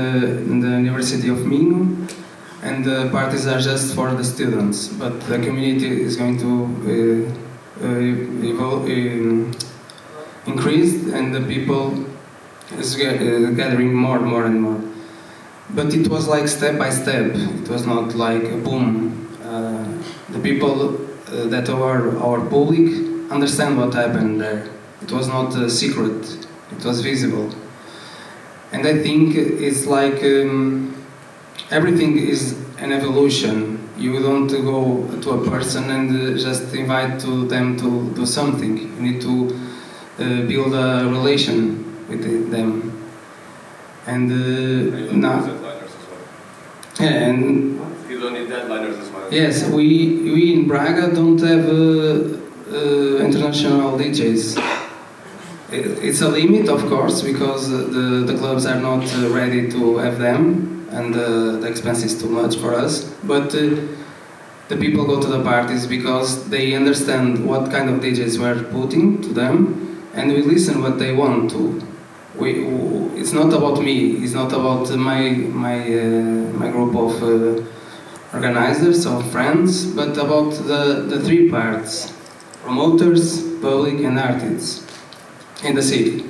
the University of Minho, and the parties are just for the students, but the community is going to increase, and the people is gathering more and more. But it was like step by step, it was not like a boom. The people that are our public understand what happened there. It was not a secret, it was visible. And I think it's like everything is an evolution. You don't go to a person and just invite them to do something. You need to build a relation with them. And now, and you don't need deadliners as well. Yes, we in Braga don't have international DJs. It's a limit, of course, because the clubs are not ready to have them, and the expense is too much for us. But the people go to the parties because they understand what kind of DJs we're putting to them, and we listen what they want to. It's not about me. It's not about my group of organizers or friends, but about the 3 parts: promoters, public, and artists. In the city.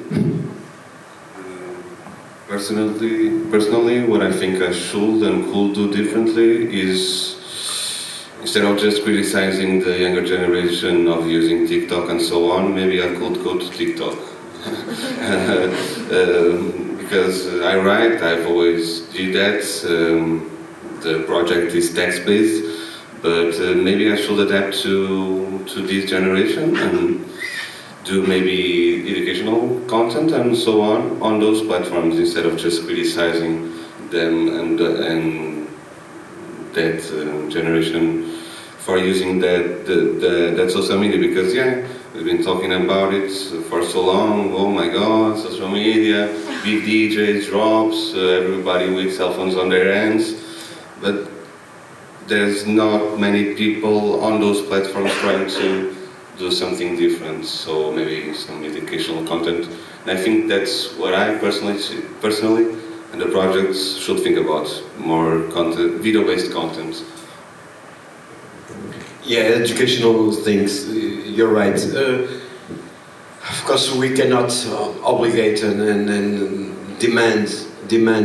Personally, what I think I should and could do differently is, instead of just criticizing the younger generation of using TikTok and so on, maybe I could go to TikTok. Because I write, I've always did that. The project is text-based, but maybe I should adapt to this generation and do maybe educational content and so on those platforms instead of just criticizing them and that generation for using that social media, because we've been talking about it for so long. Oh my God, social media, big DJs, drops, everybody with cell phones on their hands, but there's not many people on those platforms trying to do something different, so maybe some educational content. And I think that's what I personally And the projects should think about more content, video-based content. Yeah, educational things, you're right. Of course, we cannot obligate and demand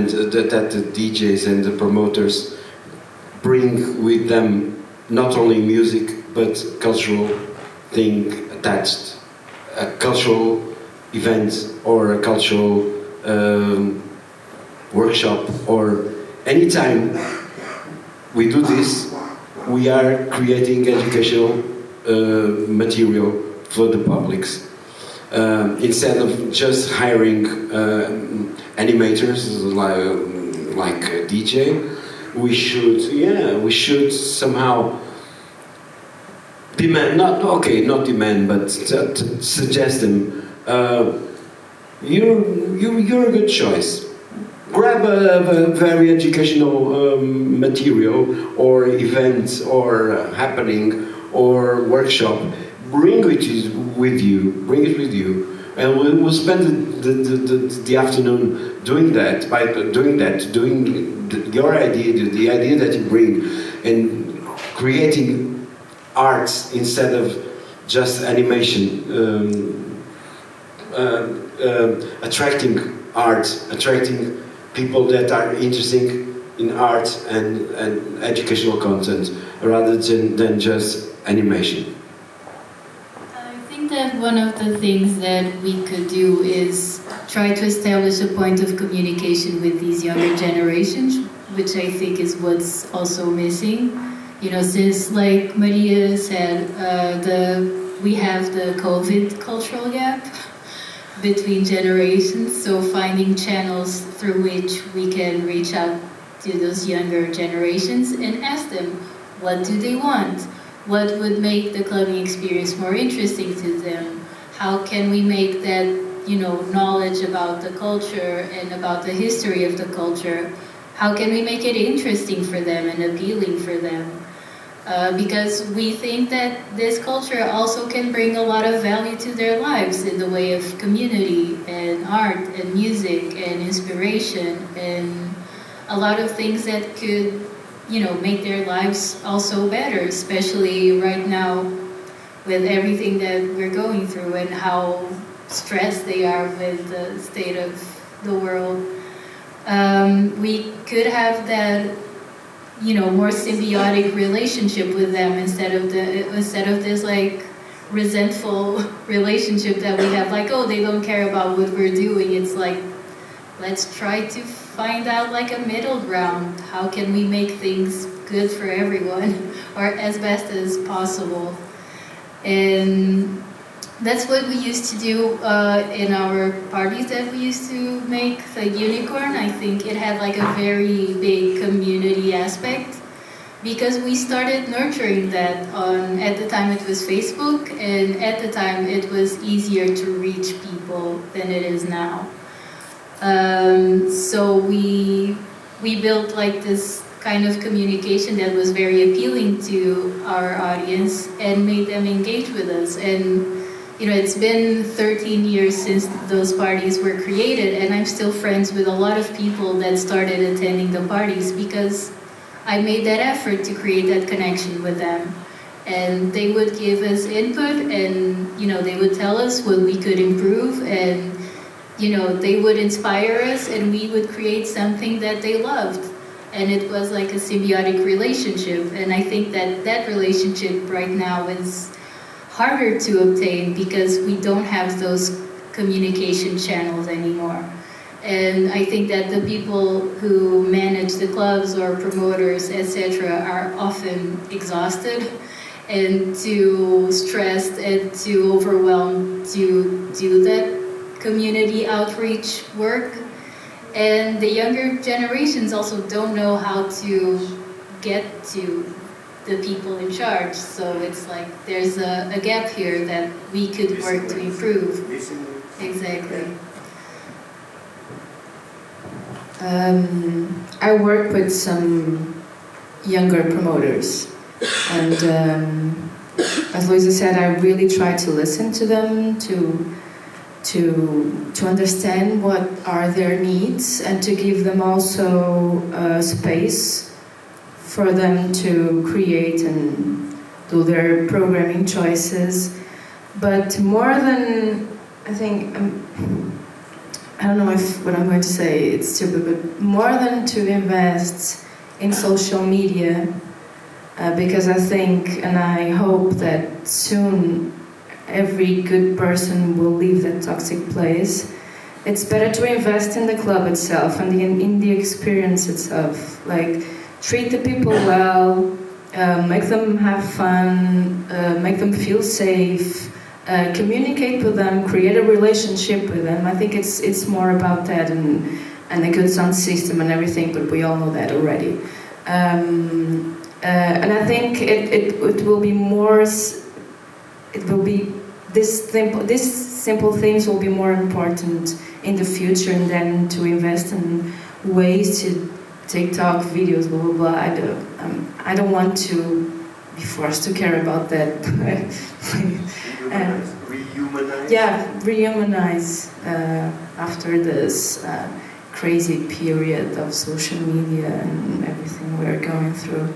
that the DJs and the promoters bring with them not only music but cultural thing attached, a cultural event or a cultural workshop, or anytime we do this, we are creating educational material for the publics. Instead of just hiring animators like a DJ, we should somehow demand, not demand, but suggest them, you're a good choice. Grab a very educational material or event or happening or workshop. Bring it with you, and we'll spend the afternoon doing that. Doing your idea, the idea that you bring, and creating arts instead of just animation. Attracting art, attracting people that are interested in art and educational content rather than just animation. I think that one of the things that we could do is try to establish a point of communication with these younger generations, which I think is what's also missing. You know, since, like Maria said, we have the COVID cultural gap between generations, so finding channels through which we can reach out to those younger generations and ask them, what do they want? What would make the clubbing experience more interesting to them? How can we make that, knowledge about the culture and about the history of the culture, how can we make it interesting for them and appealing for them? Because we think that this culture also can bring a lot of value to their lives in the way of community and art and music and inspiration and a lot of things that could, make their lives also better, especially right now with everything that we're going through and how stressed they are with the state of the world. We could have that more symbiotic relationship with them instead of this like resentful relationship that we have, like, oh, they don't care about what we're doing. It's like, let's try to find out like a middle ground. How can we make things good for everyone or as best as possible? And that's what we used to do in our parties that we used to make. The Unicorn, I think it had like a very big community aspect because we started nurturing that at the time it was Facebook, and at the time it was easier to reach people than it is now. So we built like this kind of communication that was very appealing to our audience and made them engage with us. And it's been 13 years since those parties were created, and I'm still friends with a lot of people that started attending the parties because I made that effort to create that connection with them. And they would give us input, and they would tell us what we could improve, and they would inspire us, and we would create something that they loved. And it was like a symbiotic relationship, and I think that relationship right now is harder to obtain because we don't have those communication channels anymore. And I think that the people who manage the clubs or promoters, etc., are often exhausted and too stressed and too overwhelmed to do that community outreach work. And the younger generations also don't know how to get to the people in charge, so it's like there's a gap here that we could work to improve. Exactly. I work with some younger promoters, and as Luisa said, I really try to listen to them, to to understand what are their needs and to give them also space for them to create and do their programming choices. But more than, I think, I don't know if what I'm going to say it's stupid, but more than to invest in social media, because I think and I hope that soon every good person will leave that toxic place. It's better to invest in the club itself and in the experience itself. Like, treat the people well, make them have fun, make them feel safe, communicate with them, create a relationship with them. I think it's more about that and a good sound system and everything, but we all know that already. And I think it will be more. It will be these simple things will be more important in the future, and then to invest in ways to TikTok videos, blah blah blah. I don't want to be forced to care about that. Rehumanize? Yeah, rehumanize after this crazy period of social media and everything we're going through.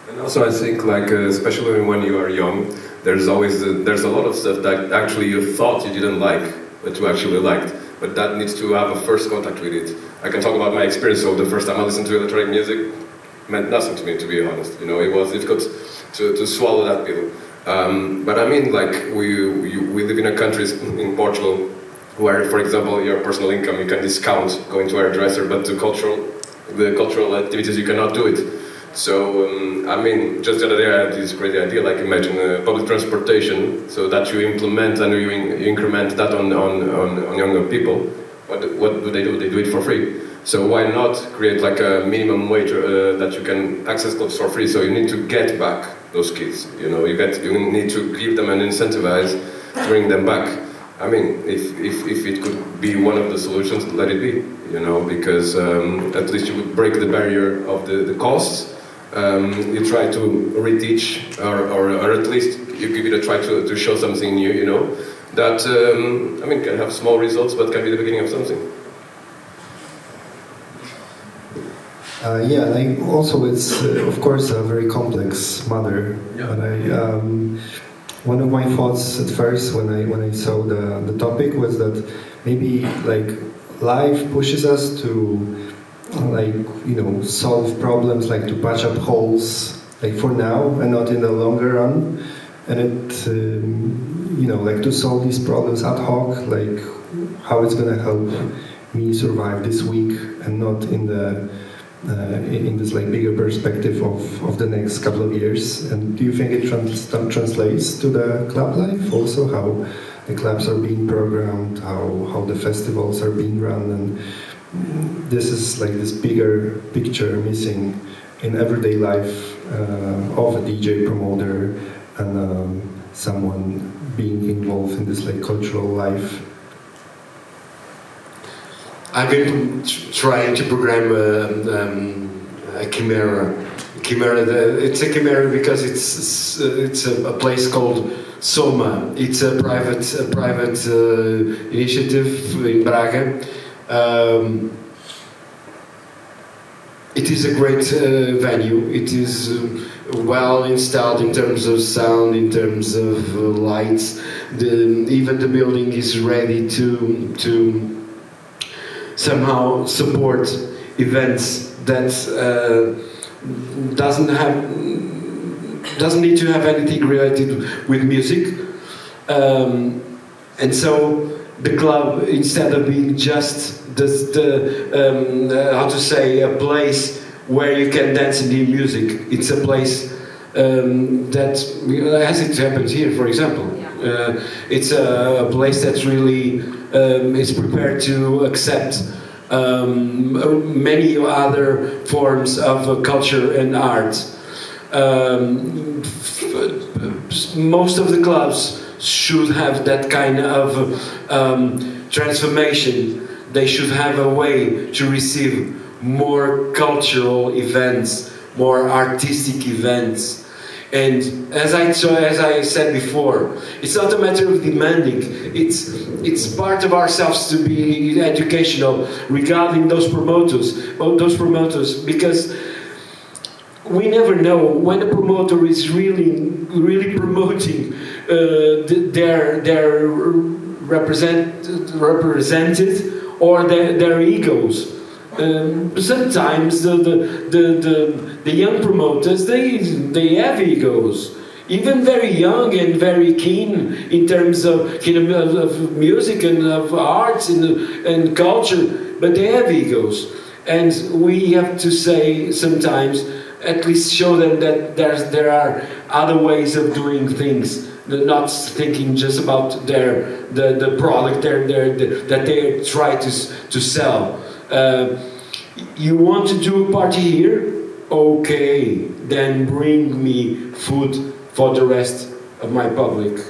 And also, I think, like, especially when you are young, there's a lot of stuff that actually you thought you didn't like, but you actually liked. But that needs to have a first contact with it. I can talk about my experience. So the first time I listened to electronic music meant nothing to me, to be honest. You know, it was difficult to swallow that pill. But I mean, like, we live in a country in Portugal where, for example, your personal income you can discount going to a hairdresser, but the cultural activities you cannot do it. So, I mean, just the other day I had this crazy idea, like, imagine public transportation, so that you implement and you increment that on younger people. What do? They do it for free. So why not create like a minimum wage that you can access clubs for free? So you need to get back those kids. You know, you need to give them an incentivize to bring them back. I mean, if it could be one of the solutions, let it be. You know, because at least you would break the barrier of the costs. You try to reteach, or at least you give it a try to show something new, you know, that, I mean, can have small results, but can be the beginning of something. Yeah, also it's, of course, a very complex matter. Yeah. But one of my thoughts at first when I saw the topic was that maybe, like, life pushes us to, like, you know, solve problems, like to patch up holes, like for now and not in the longer run, and it, you know, like to solve these problems ad hoc, like how it's gonna help me survive this week and not in the in this like bigger perspective of the next couple of years. And do you think it translates to the club life also, how the clubs are being programmed, how the festivals are being run, and this is like this bigger picture missing in everyday life of a DJ promoter and someone being involved in this like cultural life? I've been trying to program a chimera. It's a chimera because it's a place called Soma. It's a private initiative in Braga. It is a great venue. It is well installed in terms of sound, in terms of lights. Even the building is ready to somehow support events that doesn't need to have anything related with music, and so the club, instead of being just a place where you can dance and hear music, it's a place that, as it happens here, for example, it's a place that's really is prepared to accept many other forms of culture and art. Most of the clubs should have that kind of transformation. They should have a way to receive more cultural events, more artistic events. And as I said before, it's not a matter of demanding. It's part of ourselves to be educational regarding those promoters, because we never know when a promoter is really promoting their represented or their egos. Sometimes the young promoters, they have egos, even very young and very keen in terms of music and of arts and culture, but they have egos, and we have to say sometimes, at least show them that there are other ways of doing things, not thinking just about the product that they try to sell. You want to do a party here? Okay, then bring me food for the rest of my public.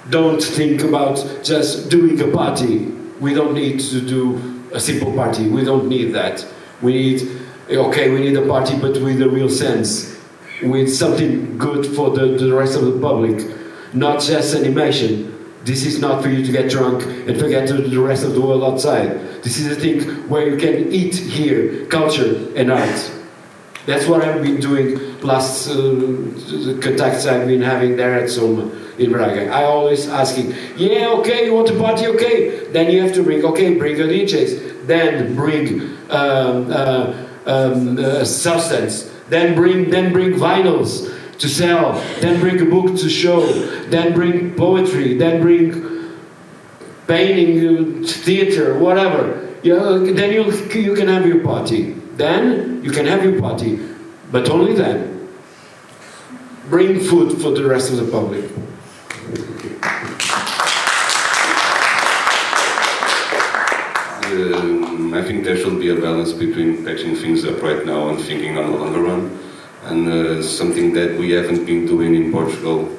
Don't think about just doing a party. We don't need to do a simple party. We don't need that. We need a party, but with a real sense, with something good for the rest of the public, not just animation. This is not for you to get drunk and forget the rest of the world outside. This is a thing where you can eat here, culture and art. That's what I've been doing last the contacts I've been having there at Soma in Braga. I always asking, yeah, okay, you want to party, okay. Then you have to bring your DJs. Then bring substance. Then bring vinyls to sell, then bring a book to show, then bring poetry, then bring painting, theater, whatever. Then you can have your party. Then you can have your party, but only then. Bring food for the rest of the public. I think there should be a balance between patching things up right now and thinking on the longer run. And something that we haven't been doing in Portugal,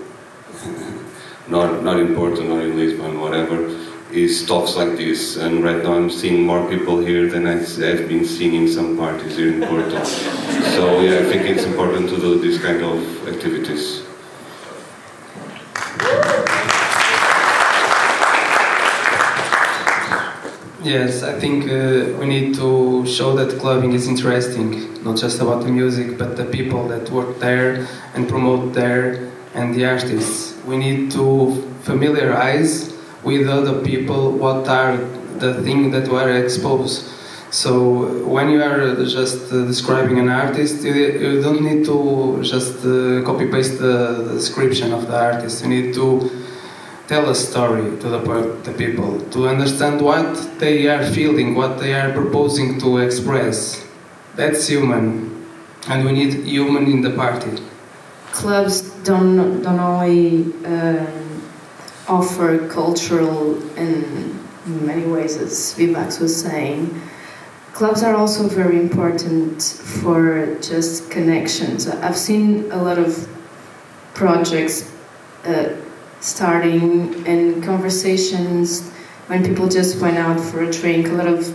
not in Porto, not in Lisbon, whatever, is talks like this. And right now I'm seeing more people here than I've been seeing in some parties here in Porto. So yeah, I think it's important to do this kind of activities. Yes, I think we need to show that clubbing is interesting, not just about the music, but the people that work there and promote there, and the artists. We need to familiarize with other people what are the things that were exposed. So when you are just describing an artist, you don't need to just copy-paste the description of the artist. You need to tell a story to the people, to understand what they are feeling, what they are proposing to express. That's human, and we need human in the party. Clubs don't only offer cultural in many ways, as VIVAX was saying. Clubs are also very important for just connections. I've seen a lot of projects starting in conversations when people just went out for a drink, a lot of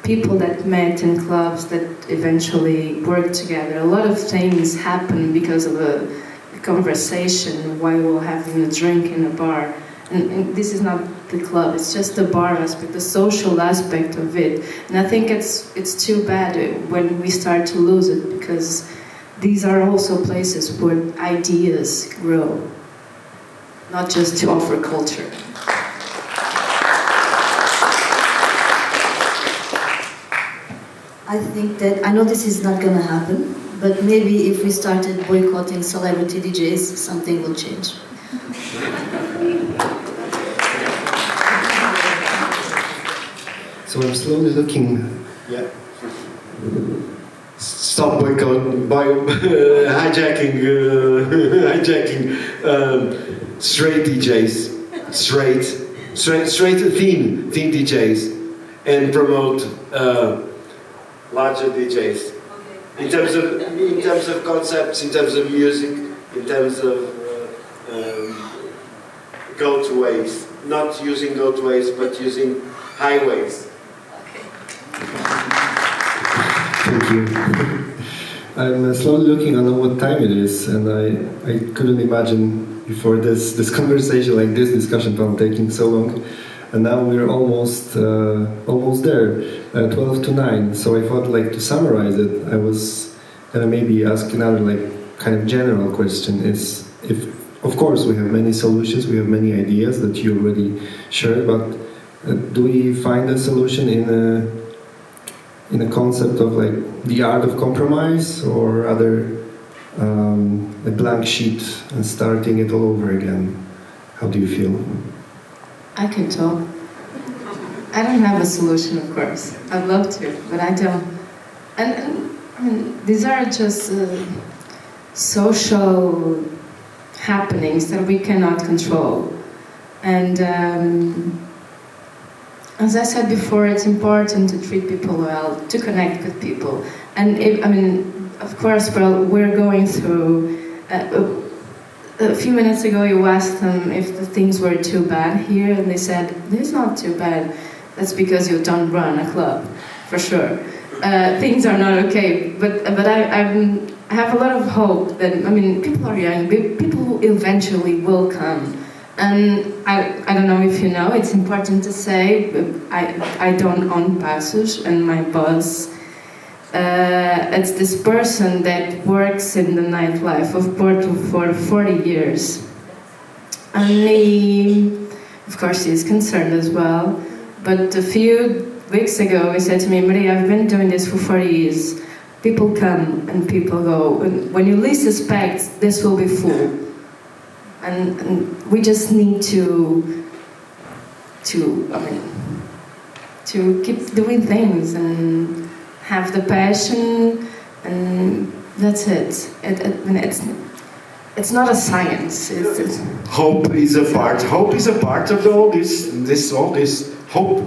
people that met in clubs that eventually worked together. A lot of things happen because of a conversation while we're having a drink in a bar. And this is not the club, it's just the bar aspect, the social aspect of it. And I think it's too bad when we start to lose it, because these are also places where ideas grow, not just to offer culture. I think that, I know this is not going to happen, but maybe if we started boycotting celebrity DJs, something will change. So I'm slowly looking. Yeah. Stop hijacking straight DJs, straight theme DJs, and promote larger DJs. In terms of concepts, in terms of music, in terms of go-to-ways, not using go-to-ways, but using highways. Thank you. I'm slowly looking. I know what time it is, and I couldn't imagine before this conversation, like this discussion panel, taking so long. And now we're almost there, 12 to 9. So I thought, like, to summarize it, I was gonna maybe ask another, like, kind of general question: is if, of course, we have many solutions, we have many ideas that you already shared, but do we find a solution in a concept of, like, the art of compromise, or other a blank sheet and starting it all over again? How do you feel? I can talk. I don't have a solution, of course. I'd love to, but I don't. And I mean, these are just social happenings that we cannot control. And as I said before, it's important to treat people well, to connect with people. And I mean, of course, well, we're going through. A few minutes ago, you asked them if the things were too bad here, and they said, "It's not too bad. That's because you don't run a club, for sure. Things are not okay." But I have a lot of hope that, I mean, people are young. People eventually will come. And I don't know if you know, it's important to say, I don't own Passos, and my boss, it's this person that works in the nightlife of Porto for 40 years. And he, of course, he's concerned as well. But a few weeks ago, he said to me, "Maria, I've been doing this for 40 years. People come and people go. And when you least suspect, this will be full. And we just need to keep doing things and have the passion, and that's it. It's not a science. It's Hope is a part. Hope is a part of all this hope.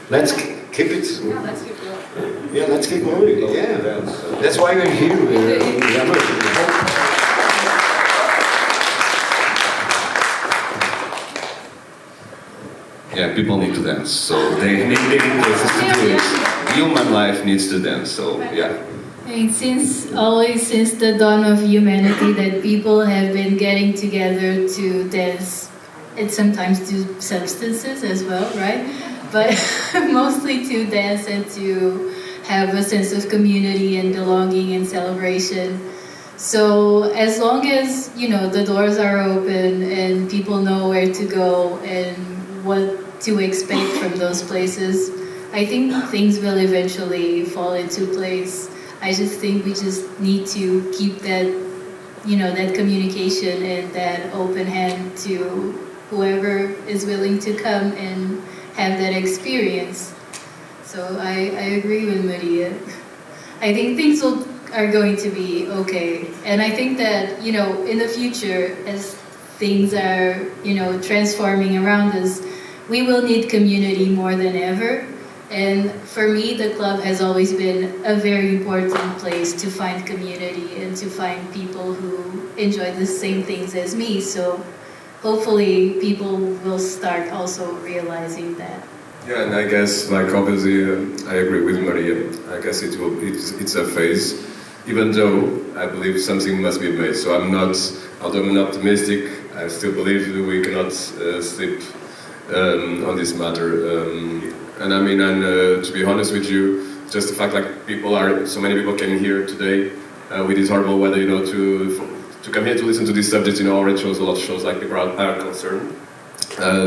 Let's keep it. Yeah, let's keep going. Yeah, let's keep going. Yeah, that's why we're here. Yeah, people need to dance, so they need places to do it. Human life needs to dance, so yeah. I mean, since the dawn of humanity, that people have been getting together to dance, and sometimes do substances as well, right? But mostly to dance and to have a sense of community and belonging and celebration. So as long as, you know, the doors are open and people know where to go and what to expect from those places, I think things will eventually fall into place. I just think we just need to keep that, you know, that communication and that open hand to whoever is willing to come and have that experience. So I agree with Maria. I think things are going to be okay. And I think that, you know, in the future, as things are, you know, transforming around us, we will need community more than ever. And for me, the club has always been a very important place to find community and to find people who enjoy the same things as me. So hopefully people will start also realizing that. Yeah, and I guess, like, obviously, I agree with Maria. I guess it's a phase, even though I believe something must be made. So although I'm optimistic, I still believe we cannot sleep on this matter. And I mean, to be honest with you, just the fact like so many people came here today with this horrible weather, you know, to come here to listen to this subject, you know, already shows a lot of shows like people are concerned.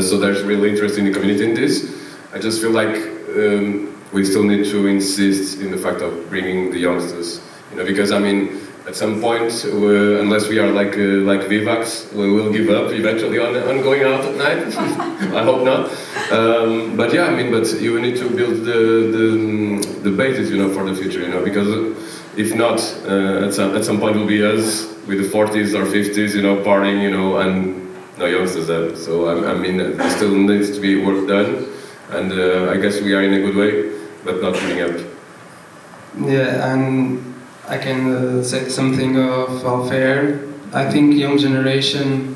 So there's really interest in the community in this. I just feel like we still need to insist in the fact of bringing the youngsters, you know, because I mean, at some point, unless we are like VIVAX, we will give up eventually on going out at night. I hope not. But yeah, I mean, but you need to build the basis, you know, for the future, you know, because if not, at some point will be us with the 40s or 50s, you know, partying, you know, and no youngsters there. So I mean, there still needs to be work done, and I guess we are in a good way, but not giving up. Yeah, and I can say something of AlFaer. I think young generation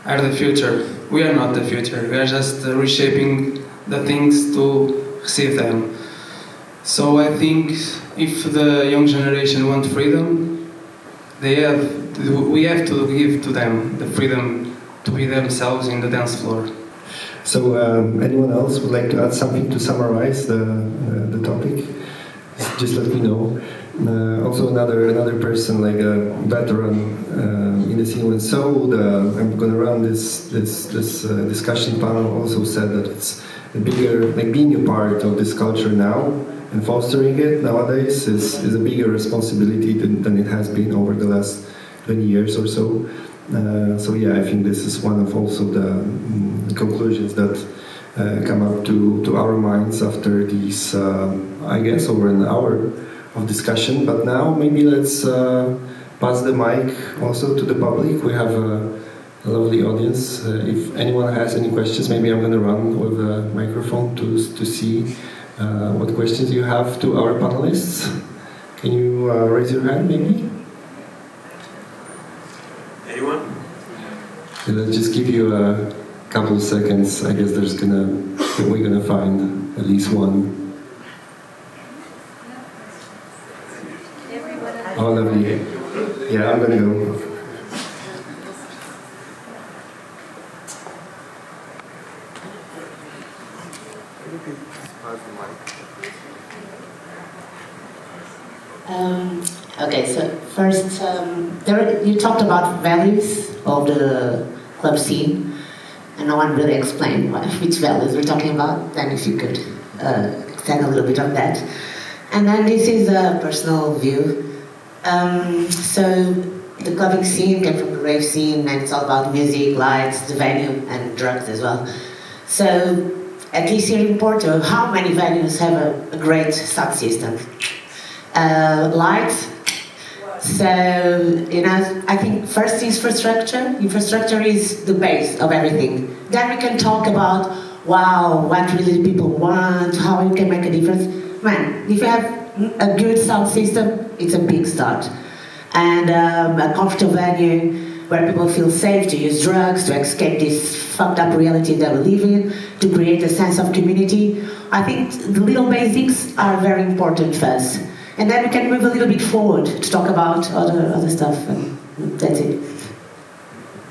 are the future. We are not the future. We are just reshaping the things to receive them. So I think if the young generation want freedom, we have to give to them the freedom to be themselves in the dance floor. So, anyone else would like to add something to summarize the topic? Just let me know. Also, another person, like a veteran in the scene when sold, I'm going to run this discussion panel, also said that it's a bigger, like being a part of this culture now and fostering it nowadays is a bigger responsibility than it has been over the last 20 years or so. So yeah, I think this is one of also the conclusions that come up to our minds after these, I guess, over an hour of discussion. But now maybe let's pass the mic also to the public. We have a lovely audience. If anyone has any questions, maybe I'm going to run with a microphone to see what questions you have to our panelists. Can you raise your hand, maybe? Anyone? So let's just give you a couple of seconds. I guess we're gonna find at least one. Oh, lovely. Yeah, I'm gonna go. Okay, so first, you talked about values of the club scene, and no one really explained which values we're talking about. Then if you could extend a little bit on that. And then this is a personal view. So the clubbing scene came from the rave scene, and it's all about music, lights, the venue, and drugs as well. So at least here in Porto, how many venues have a great sound system? Lights. So, I think first infrastructure. Infrastructure is the base of everything. Then we can talk about, wow, what really people want, how you can make a difference. Man, if you have a good sound system, it's a big start. And a comfortable venue where people feel safe to use drugs, to escape this fucked up reality that we live in, to create a sense of community. I think the little basics are very important first. And then we can move a little bit forward to talk about other stuff, and that's it.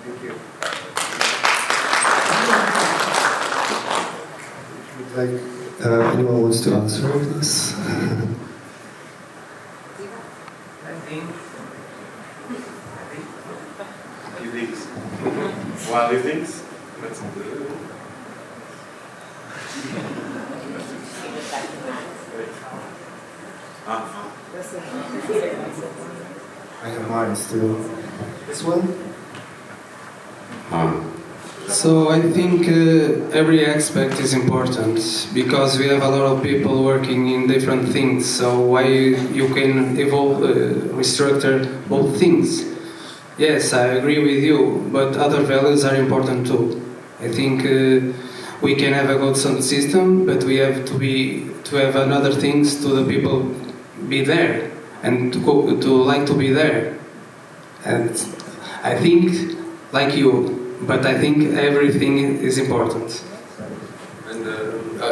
Thank you. Like, anyone wants to answer this? While he thinks, let's I have mine still. This one? So I think every aspect is important because we have a lot of people working in different things. So why you can evolve, restructure both things? Yes, I agree with you, but other values are important too. I think we can have a good sound system, but we have to have another things to the people be there and to like to be there. And I think like you. But I think everything is important. And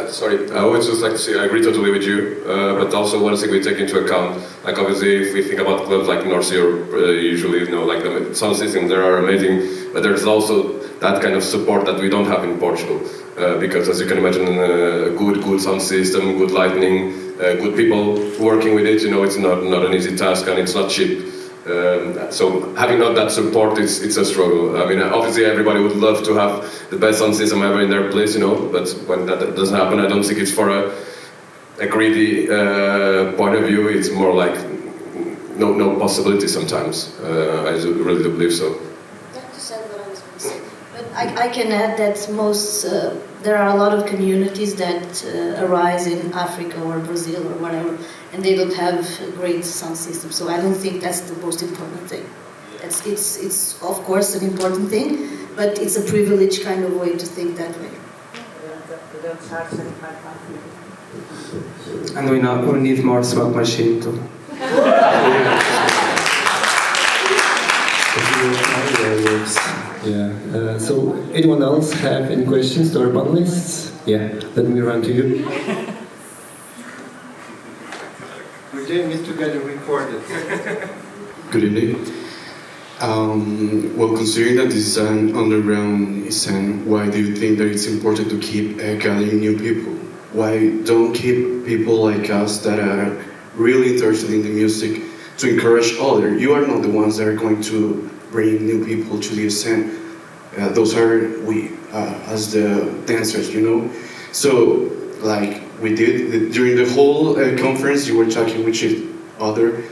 sorry, I would just like to say I agree totally with you. But also one thing we take into account, like obviously if we think about clubs like North Europe, usually like the sound systems there are amazing, but there's also that kind of support that we don't have in Portugal. Because as you can imagine, a good sound system, good lighting, good people working with it, it's not an easy task and it's not cheap. So having not that support, it's a struggle. I mean, obviously everybody would love to have the best sound system ever in their place, but when that doesn't happen, I don't think it's for a greedy point of view. It's more like no possibility sometimes. I really do believe so. But I can add that there are a lot of communities that arise in Africa or Brazil or whatever, and they don't have a great sound system. So I don't think that's the most important thing. It's of course an important thing, but it's a privileged kind of way to think that way. And we need more smoke machine too. Yeah. So, anyone else have any questions to our panelists? Yeah. Let me run to you. We're doing it together, recorded. Good evening. Well, considering that this is an underground scene, why do you think that it's important to keep gathering new people? Why don't keep people like us that are really interested in the music to encourage others? You are not the ones that are going to bring new people to the scene. Those are we, as the dancers, you know? So, like we did, during the whole conference, you were talking with each other,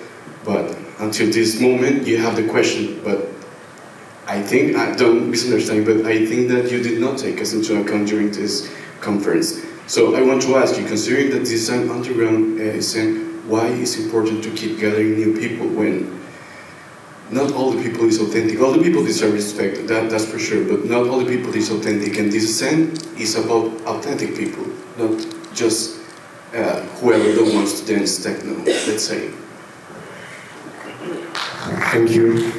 but until this moment, you have the question, but I think, I don't misunderstand, but I think that you did not take us into account during this conference. So I want to ask you, considering that this is an underground scene, why is it important to keep gathering new people when not all the people is authentic? All the people deserve respect, that's for sure, but not all the people is authentic, and this scene is about authentic people, not just whoever that wants to dance techno, let's say. Thank you.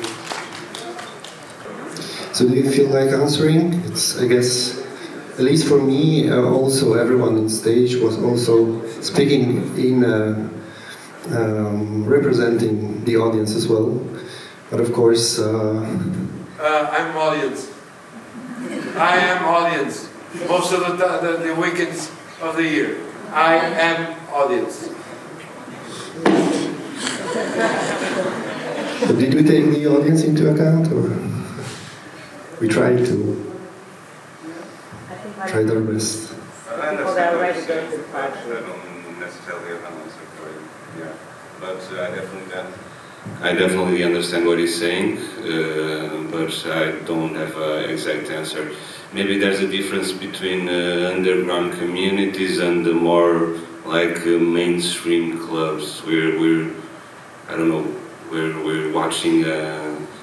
So do you feel like answering? It's, I guess, at least for me, also everyone on stage was also speaking in representing the audience as well. But of course... I'm audience. I am audience. Most of the weekends of the year. I am audience. But did we take the audience into account, or we tried to? Tried our best. I understand what you're saying, but I don't necessarily have an answer for it. Yeah, but I definitely understand what he's saying, but I don't have an exact answer. Maybe there's a difference between underground communities and the more like mainstream clubs where we're watching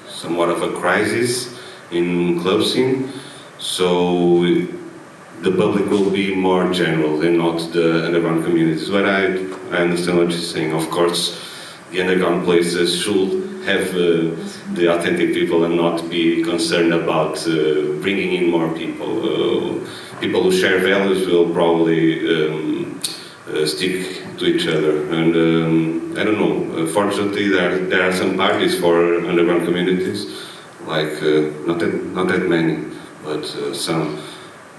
somewhat of a crisis in club scene. So the public will be more general and not the underground communities. But I understand what you're saying. Of course, the underground places should have the authentic people and not be concerned about bringing in more people. People who share values will probably stick to each other. And I don't know, fortunately there are some parties for underground communities, like not that many, but some,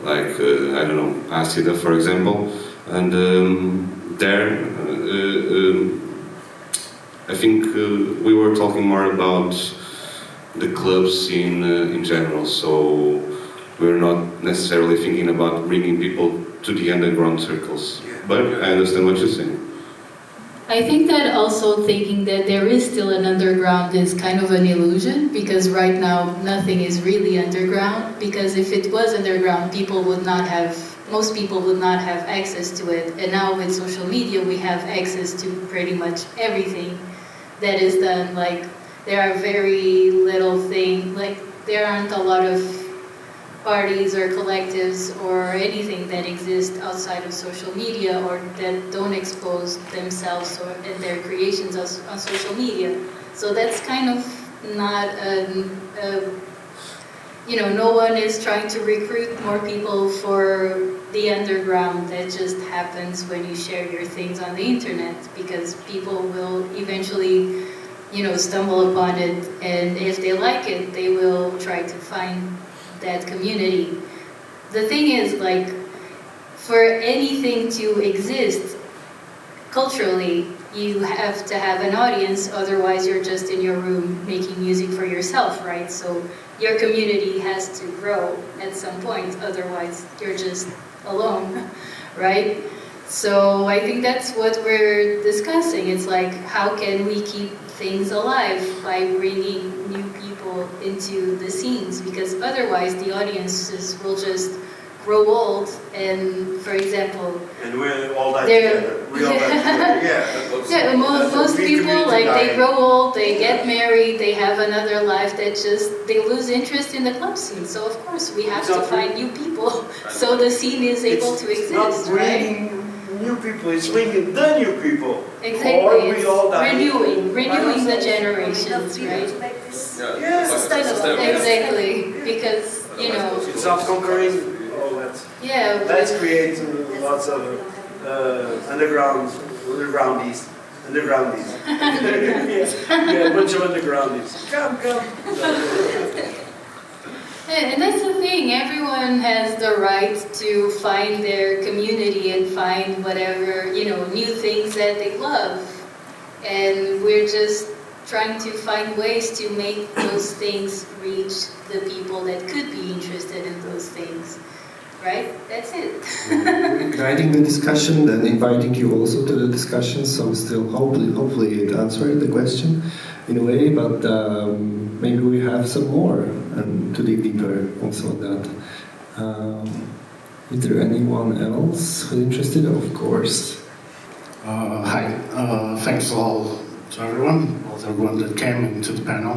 like I don't know, Acida for example, and there I think we were talking more about the club scene in general, so we're not necessarily thinking about bringing people to the underground circles. But I understand what you're saying. I think that also thinking that there is still an underground is kind of an illusion, because right now nothing is really underground, because if it was underground, most people would not have access to it. And now with social media, we have access to pretty much everything that is done. Like, there are very little things, like there aren't a lot of parties or collectives or anything that exist outside of social media or that don't expose themselves and their creations on social media. So that's kind of not no one is trying to recruit more people for the underground. That just happens when you share your things on the internet, because people will eventually, stumble upon it, and if they like it, they will try to find that community. The thing is, like, for anything to exist culturally, you have to have an audience, otherwise you're just in your room making music for yourself, right? So your community has to grow at some point, otherwise you're just alone, right? So I think that's what we're discussing. It's like, how can we keep things alive by bringing new people into the scenes? Because otherwise the audiences will just grow old, and for example, and we're all that together. We all that together. Yeah, most people, like, they grow old, they get married, they have another life, that they lose interest in the club scene. So of course we have to find new people, so the scene is able to exist, not bringing new people, it's bringing the new people. Exactly, it's renewing the generations, right? Yeah, sustainable. Exactly, because, it's not conquering. Yeah, let's create lots of undergroundies Undergroundies. Yeah, a bunch of undergroundies. Come. And that's the thing, everyone has the right to find their community and find whatever, new things that they love. And we're just trying to find ways to make those things reach the people that could be interested in those things. Right? That's it. Guiding the discussion and inviting you also to the discussion, so still hopefully it answered the question in a way, but maybe we have some more and to dig deeper also on that. Is there anyone else who's interested? Of course. Hi, thanks all to everyone that came into the panel.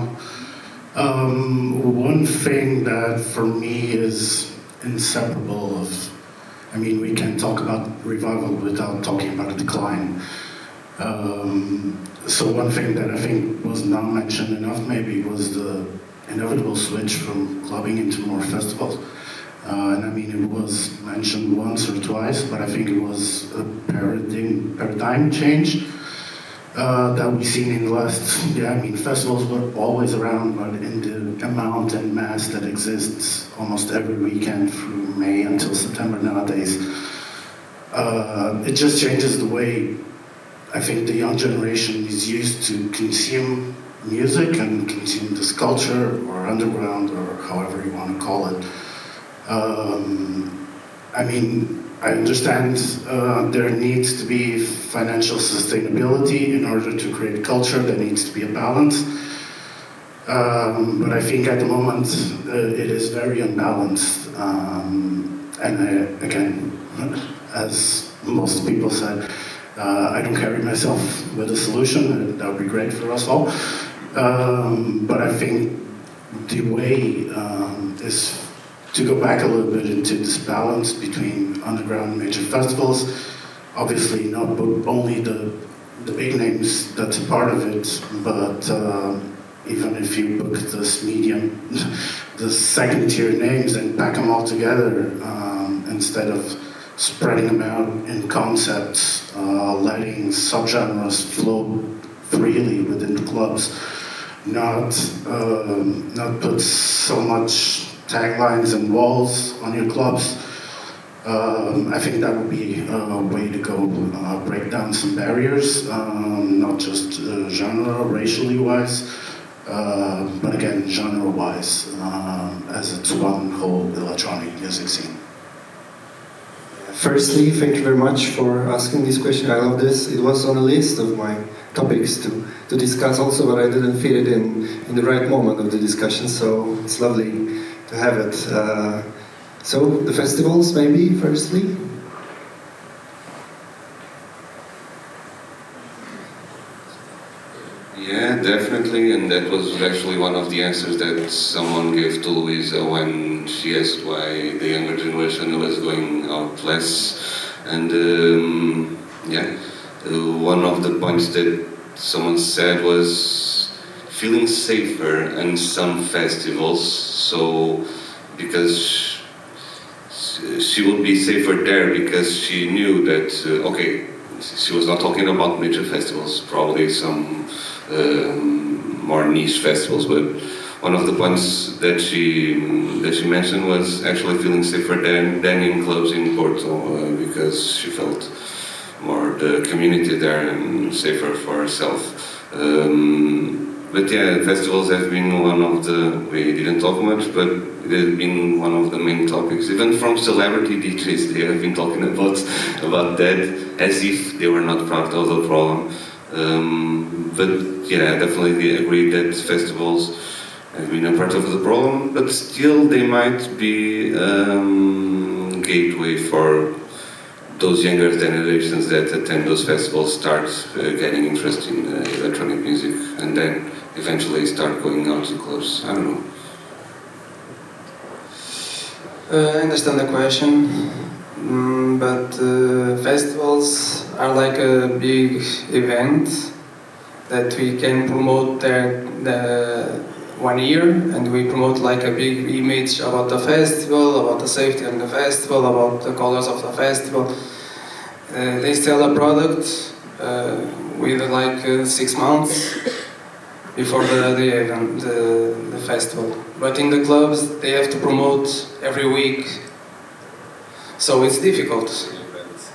One thing that for me is inseparable of, we can talk about revival without talking about a decline. So one thing that I think was not mentioned enough maybe was the inevitable switch from clubbing into more festivals. And it was mentioned once or twice, but I think it was a paradigm change that we've seen in the last, festivals were always around, but in the amount and mass that exists almost every weekend through May until September nowadays, it just changes the way I think the young generation is used to consume music and consume this culture or underground or however you want to call it. I understand there needs to be financial sustainability in order to create culture. There needs to be a balance. But I think at the moment it is very unbalanced. Again, as most people said, I don't carry myself with a solution. That would be great for us all. But I think the way is to go back a little bit into this balance between underground and major festivals. Obviously not only the big names that's a part of it, but even if you book this medium, the second tier names and pack them all together instead of spreading them out in concepts, letting subgenres flow freely within the clubs, not put so much taglines and walls on your clubs. I think that would be a way to go, break down some barriers, not just genre, racially wise, but again, genre wise, as it's one whole electronic music scene. Firstly, thank you very much for asking this question. I love this. It was on a list of my topics to discuss also, but I didn't fit it in the right moment of the discussion, so it's lovely to have it. So, the festivals maybe, firstly? Yeah, definitely, and that was actually one of the answers that someone gave to Luisa when she asked why the younger generation was going out less. And one of the points that someone said was feeling safer in some festivals, so because she would be safer there because she knew that, she was not talking about major festivals, probably some more niche festivals, but one of the points that she mentioned was actually feeling safer than in clubs in Porto, because she felt more the community there and safer for herself. But yeah, festivals have been one of the, we didn't talk much, but it has been one of the main topics. Even from celebrity DJs, they have been talking about that as if they were not part of the problem. But yeah, definitely agree that festivals have been a part of the problem, but still they might be gateway for those younger generations that attend those festivals start getting interested in electronic music and then eventually start going out to clubs. I don't know. I understand the question, but festivals are like a big event that we can promote the 1 year, and we promote like a big image about the festival, about the safety of the festival, about the colors of the festival. They sell a product with like 6 months before the festival. But in the clubs, they have to promote every week, so it's difficult.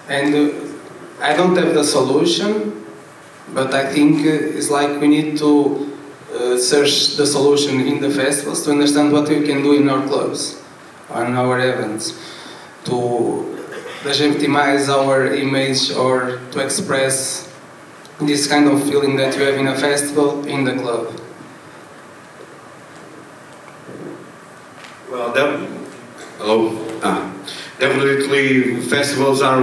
And I don't have the solution, but I think it's like we need to search the solution in the festivals to understand what we can do in our clubs, on our events, to legitimize our image or to express this kind of feeling that you have in a festival in the club. Well, definitely festivals are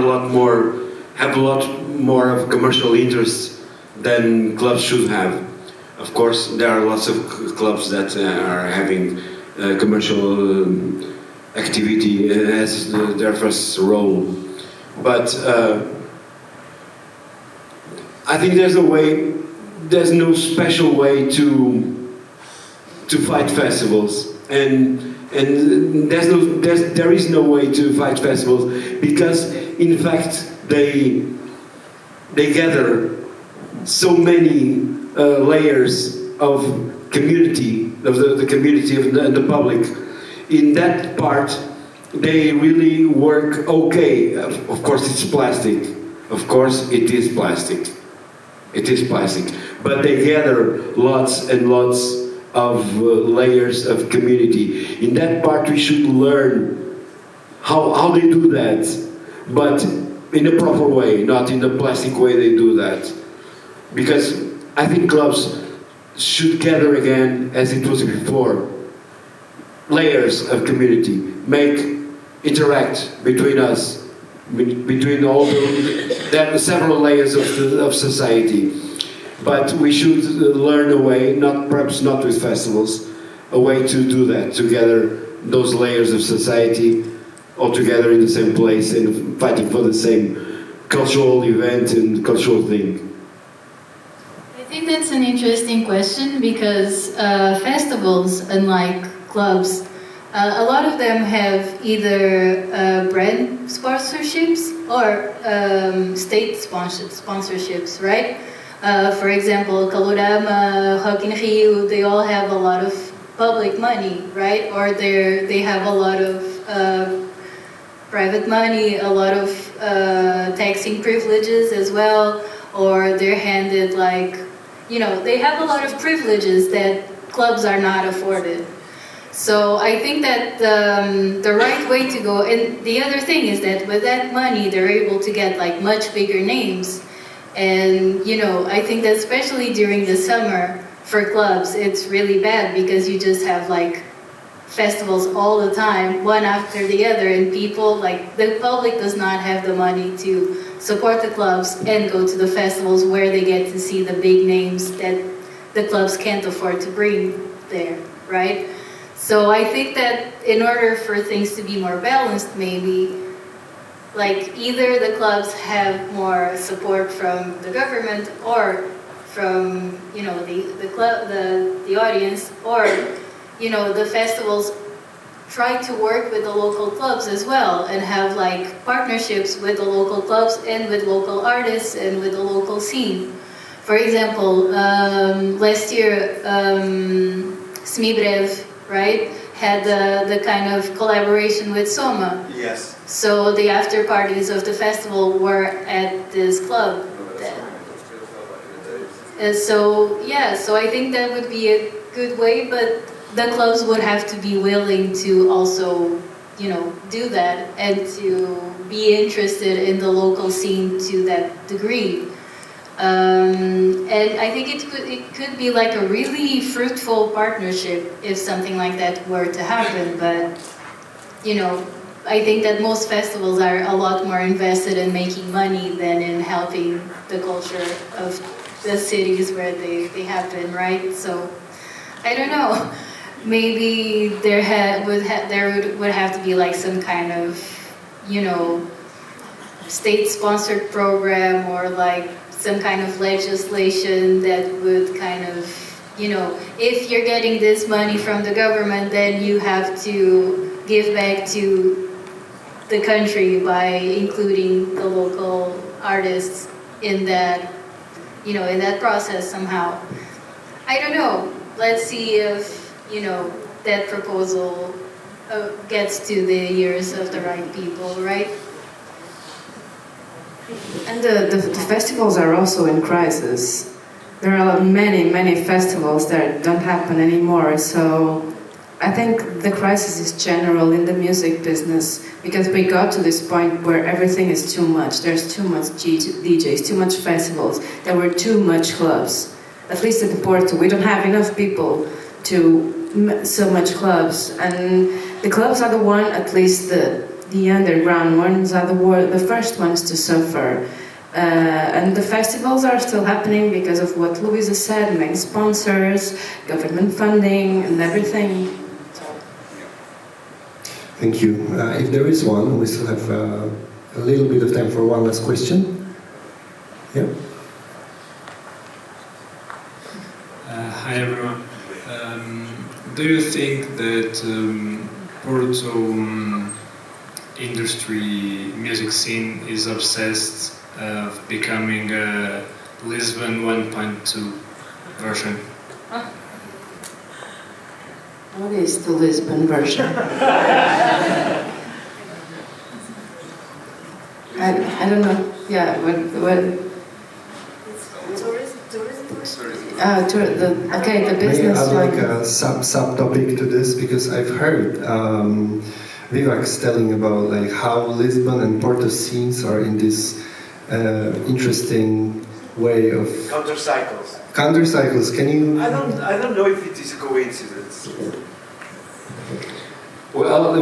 have a lot more of commercial interest than clubs should have. Of course, there are lots of clubs that are having commercial activity as their first role, but I think there's no special way to fight festivals, and there is no way to fight festivals, because in fact they gather so many layers of community, of the community and the public. In that part, they really work okay. Of course, it's plastic. Of course, it is plastic. It is plastic. But they gather lots and lots of layers of community. In that part, we should learn how they do that, but in a proper way, not in the plastic way they do that. Because I think clubs should gather again as it was before. Layers of community, interact between us, between all there are several layers of society. But we should learn a way, perhaps not with festivals, a way to do that, to gather those layers of society all together in the same place and fighting for the same cultural event and cultural thing. I think that's an interesting question, because festivals, unlike clubs, a lot of them have either brand sponsorships or state sponsorships, right? For example, Calorama, Rock in Rio, they all have a lot of public money, right? Or they have a lot of private money, a lot of taxing privileges as well, or they're handed they have a lot of privileges that clubs are not afforded. So I think that the right way to go, and the other thing is that with that money, they're able to get much bigger names. And, I think that especially during the summer for clubs, it's really bad, because you just have festivals all the time, one after the other, and people, the public does not have the money to support the clubs and go to the festivals where they get to see the big names that the clubs can't afford to bring there, right? So I think that in order for things to be more balanced, maybe, either the clubs have more support from the government or from, the audience, or, the festivals try to work with the local clubs as well and have partnerships with the local clubs and with local artists and with the local scene. For example, last year, Smibrev, right, had the kind of collaboration with Soma. Yes. So the after parties of the festival were at this club. So I think that would be a good way, but the clubs would have to be willing to also, do that and to be interested in the local scene to that degree. And I think it could be a really fruitful partnership if something like that were to happen. But, I think that most festivals are a lot more invested in making money than in helping the culture of the cities where they happen, right? So, I don't know. Maybe there would have to be some kind of, state-sponsored program, or some kind of legislation that would kind of, if you're getting this money from the government, then you have to give back to the country by including the local artists in that in that process somehow. I don't know. Let's see if, that proposal gets to the ears of the right people, right? And the festivals are also in crisis. There are many festivals that don't happen anymore, so I think the crisis is general in the music business, because we got to this point where everything is too much. There's too much DJs, too much festivals, there were too much clubs. At least in Porto, we don't have enough people to so much clubs, and the clubs are the one, at least the underground ones are the first ones to suffer. And the festivals are still happening because of what Luisa said, main sponsors, government funding, and everything. Thank you. If there is one, we still have a little bit of time for one last question. Yeah. Hi everyone. Do you think that Porto industry music scene is obsessed of becoming a Lisbon 1.2 version? What is the Lisbon version? I don't know. Yeah, what? The business. I'd like a subtopic to this, because I've heard VIVAX telling about like how Lisbon and Porto scenes are in this interesting way of Counter-cycles. Counter-cycles. Can you? I don't know if it is a coincidence. Well, I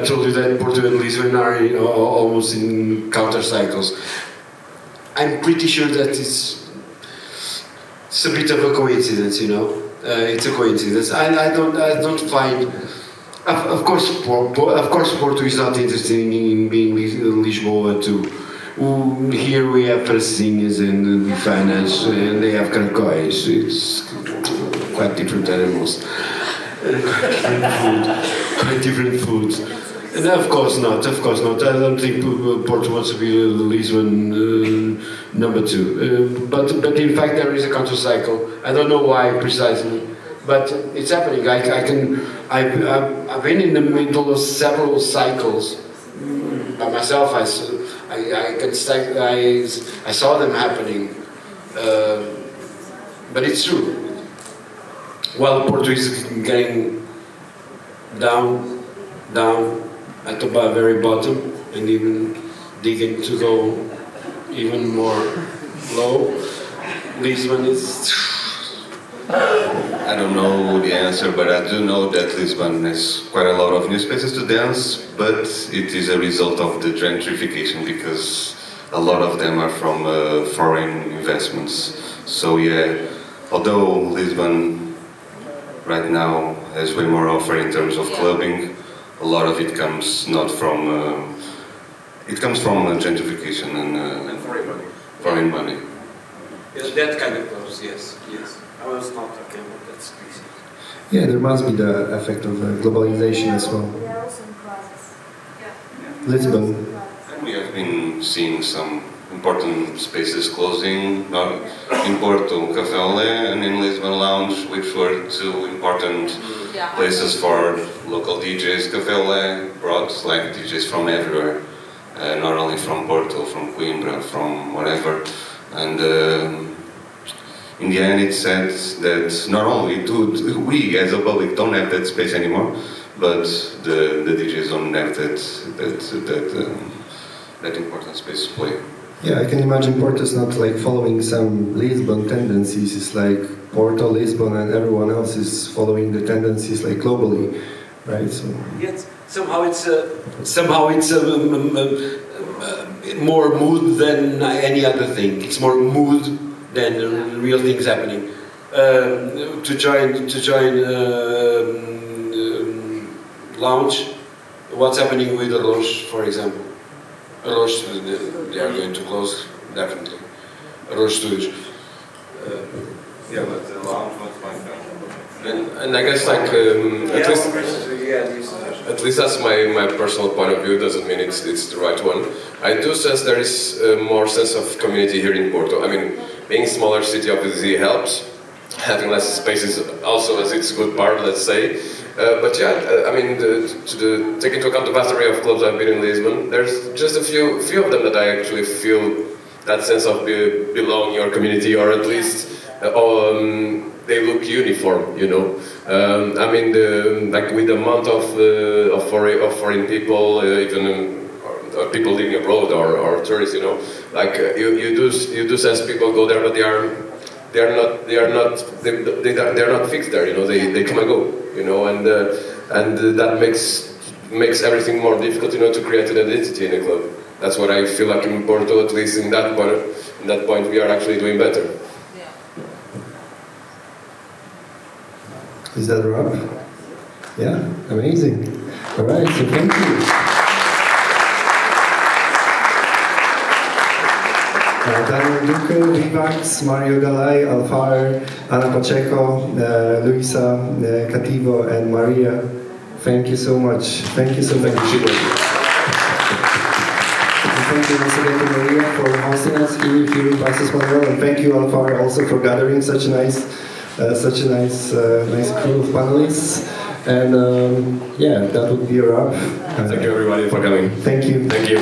told you that Porto and Lisbon are almost in counter-cycles. I'm pretty sure that it's a bit of a coincidence, It's a coincidence. I don't find. Of course, Porto is not interested in being Lisboa too. Here we have pracinhas and fanas, and they have caracóis. It's quite different animals. Quite different foods. And of course not. I don't think Porto wants to be Lisbon number 2. But in fact there is a counter-cycle. I don't know why precisely, but it's happening. I've been in the middle of several cycles by myself. I saw them happening, but it's true. While Porto is getting down at the very bottom, and even digging to go even more low, Lisbon is. I don't know the answer, but I do know that Lisbon has quite a lot of new spaces to dance, but it is a result of the gentrification, because a lot of them are from foreign investments. So yeah, although Lisbon right now has way more offer in terms of clubbing, a lot of it comes not from it comes from gentrification and foreign money. Yeah, that kind of clubs, yes. I was not talking about that species. Yeah, there must be the effect of globalization as well. We are also in crisis. Lisbon. And we have been seeing some important spaces closing, in Porto, Café Olé, and in Lisbon Lounge, which were 2 important places for local DJs. Café Olé brought like DJs from everywhere, not only from Porto, from Coimbra, from whatever. And in the end, it said that not only do we as a public don't have that space anymore, but the DJs don't have that important space to play. Yeah, I can imagine Porto's not like following some Lisbon tendencies. It's like Porto, Lisbon, and everyone else is following the tendencies like globally, right? So. Yes, somehow it's more mood than any other thing. It's more mood than real things happening. To join lounge, what's happening with Arroz, for example? Arroz, they are going to close, definitely. Arroz Studios. Yeah, but the lounge was quite And I guess like at least that's my personal point of view. It doesn't mean it's the right one. I do sense there is more sense of community here in Porto. I mean, being a smaller city obviously helps. Having less spaces also as it's a good part, let's say. But yeah, I mean, take into account the vast array of clubs I've been in Lisbon, there's just a few of them that I actually feel that sense of belonging or community, or at least they look uniform, you know. I mean, like with the amount of foreign people, even people living abroad or tourists, you know, like you do sense people go there, but they are not fixed there, you know. They come and go, you know, and that makes everything more difficult, you know, to create an identity in a club. That's what I feel like in Porto, at least in that point, we are actually doing better. Is that a wrap? Yeah, amazing. All right, so thank you. Daniel Duque, VIVAX, Mário, Galay, AlFaer, Ana Pacheco, Luisa, Cativo, and Maria. Thank you so much. Thank you so much. Thank you once again to Maria for hosting us here in Passos Manuel, and thank you AlFaer also for gathering such a nice crew of panelists. And yeah, that would be a wrap. Thank you everybody for coming. Thank you. Thank you.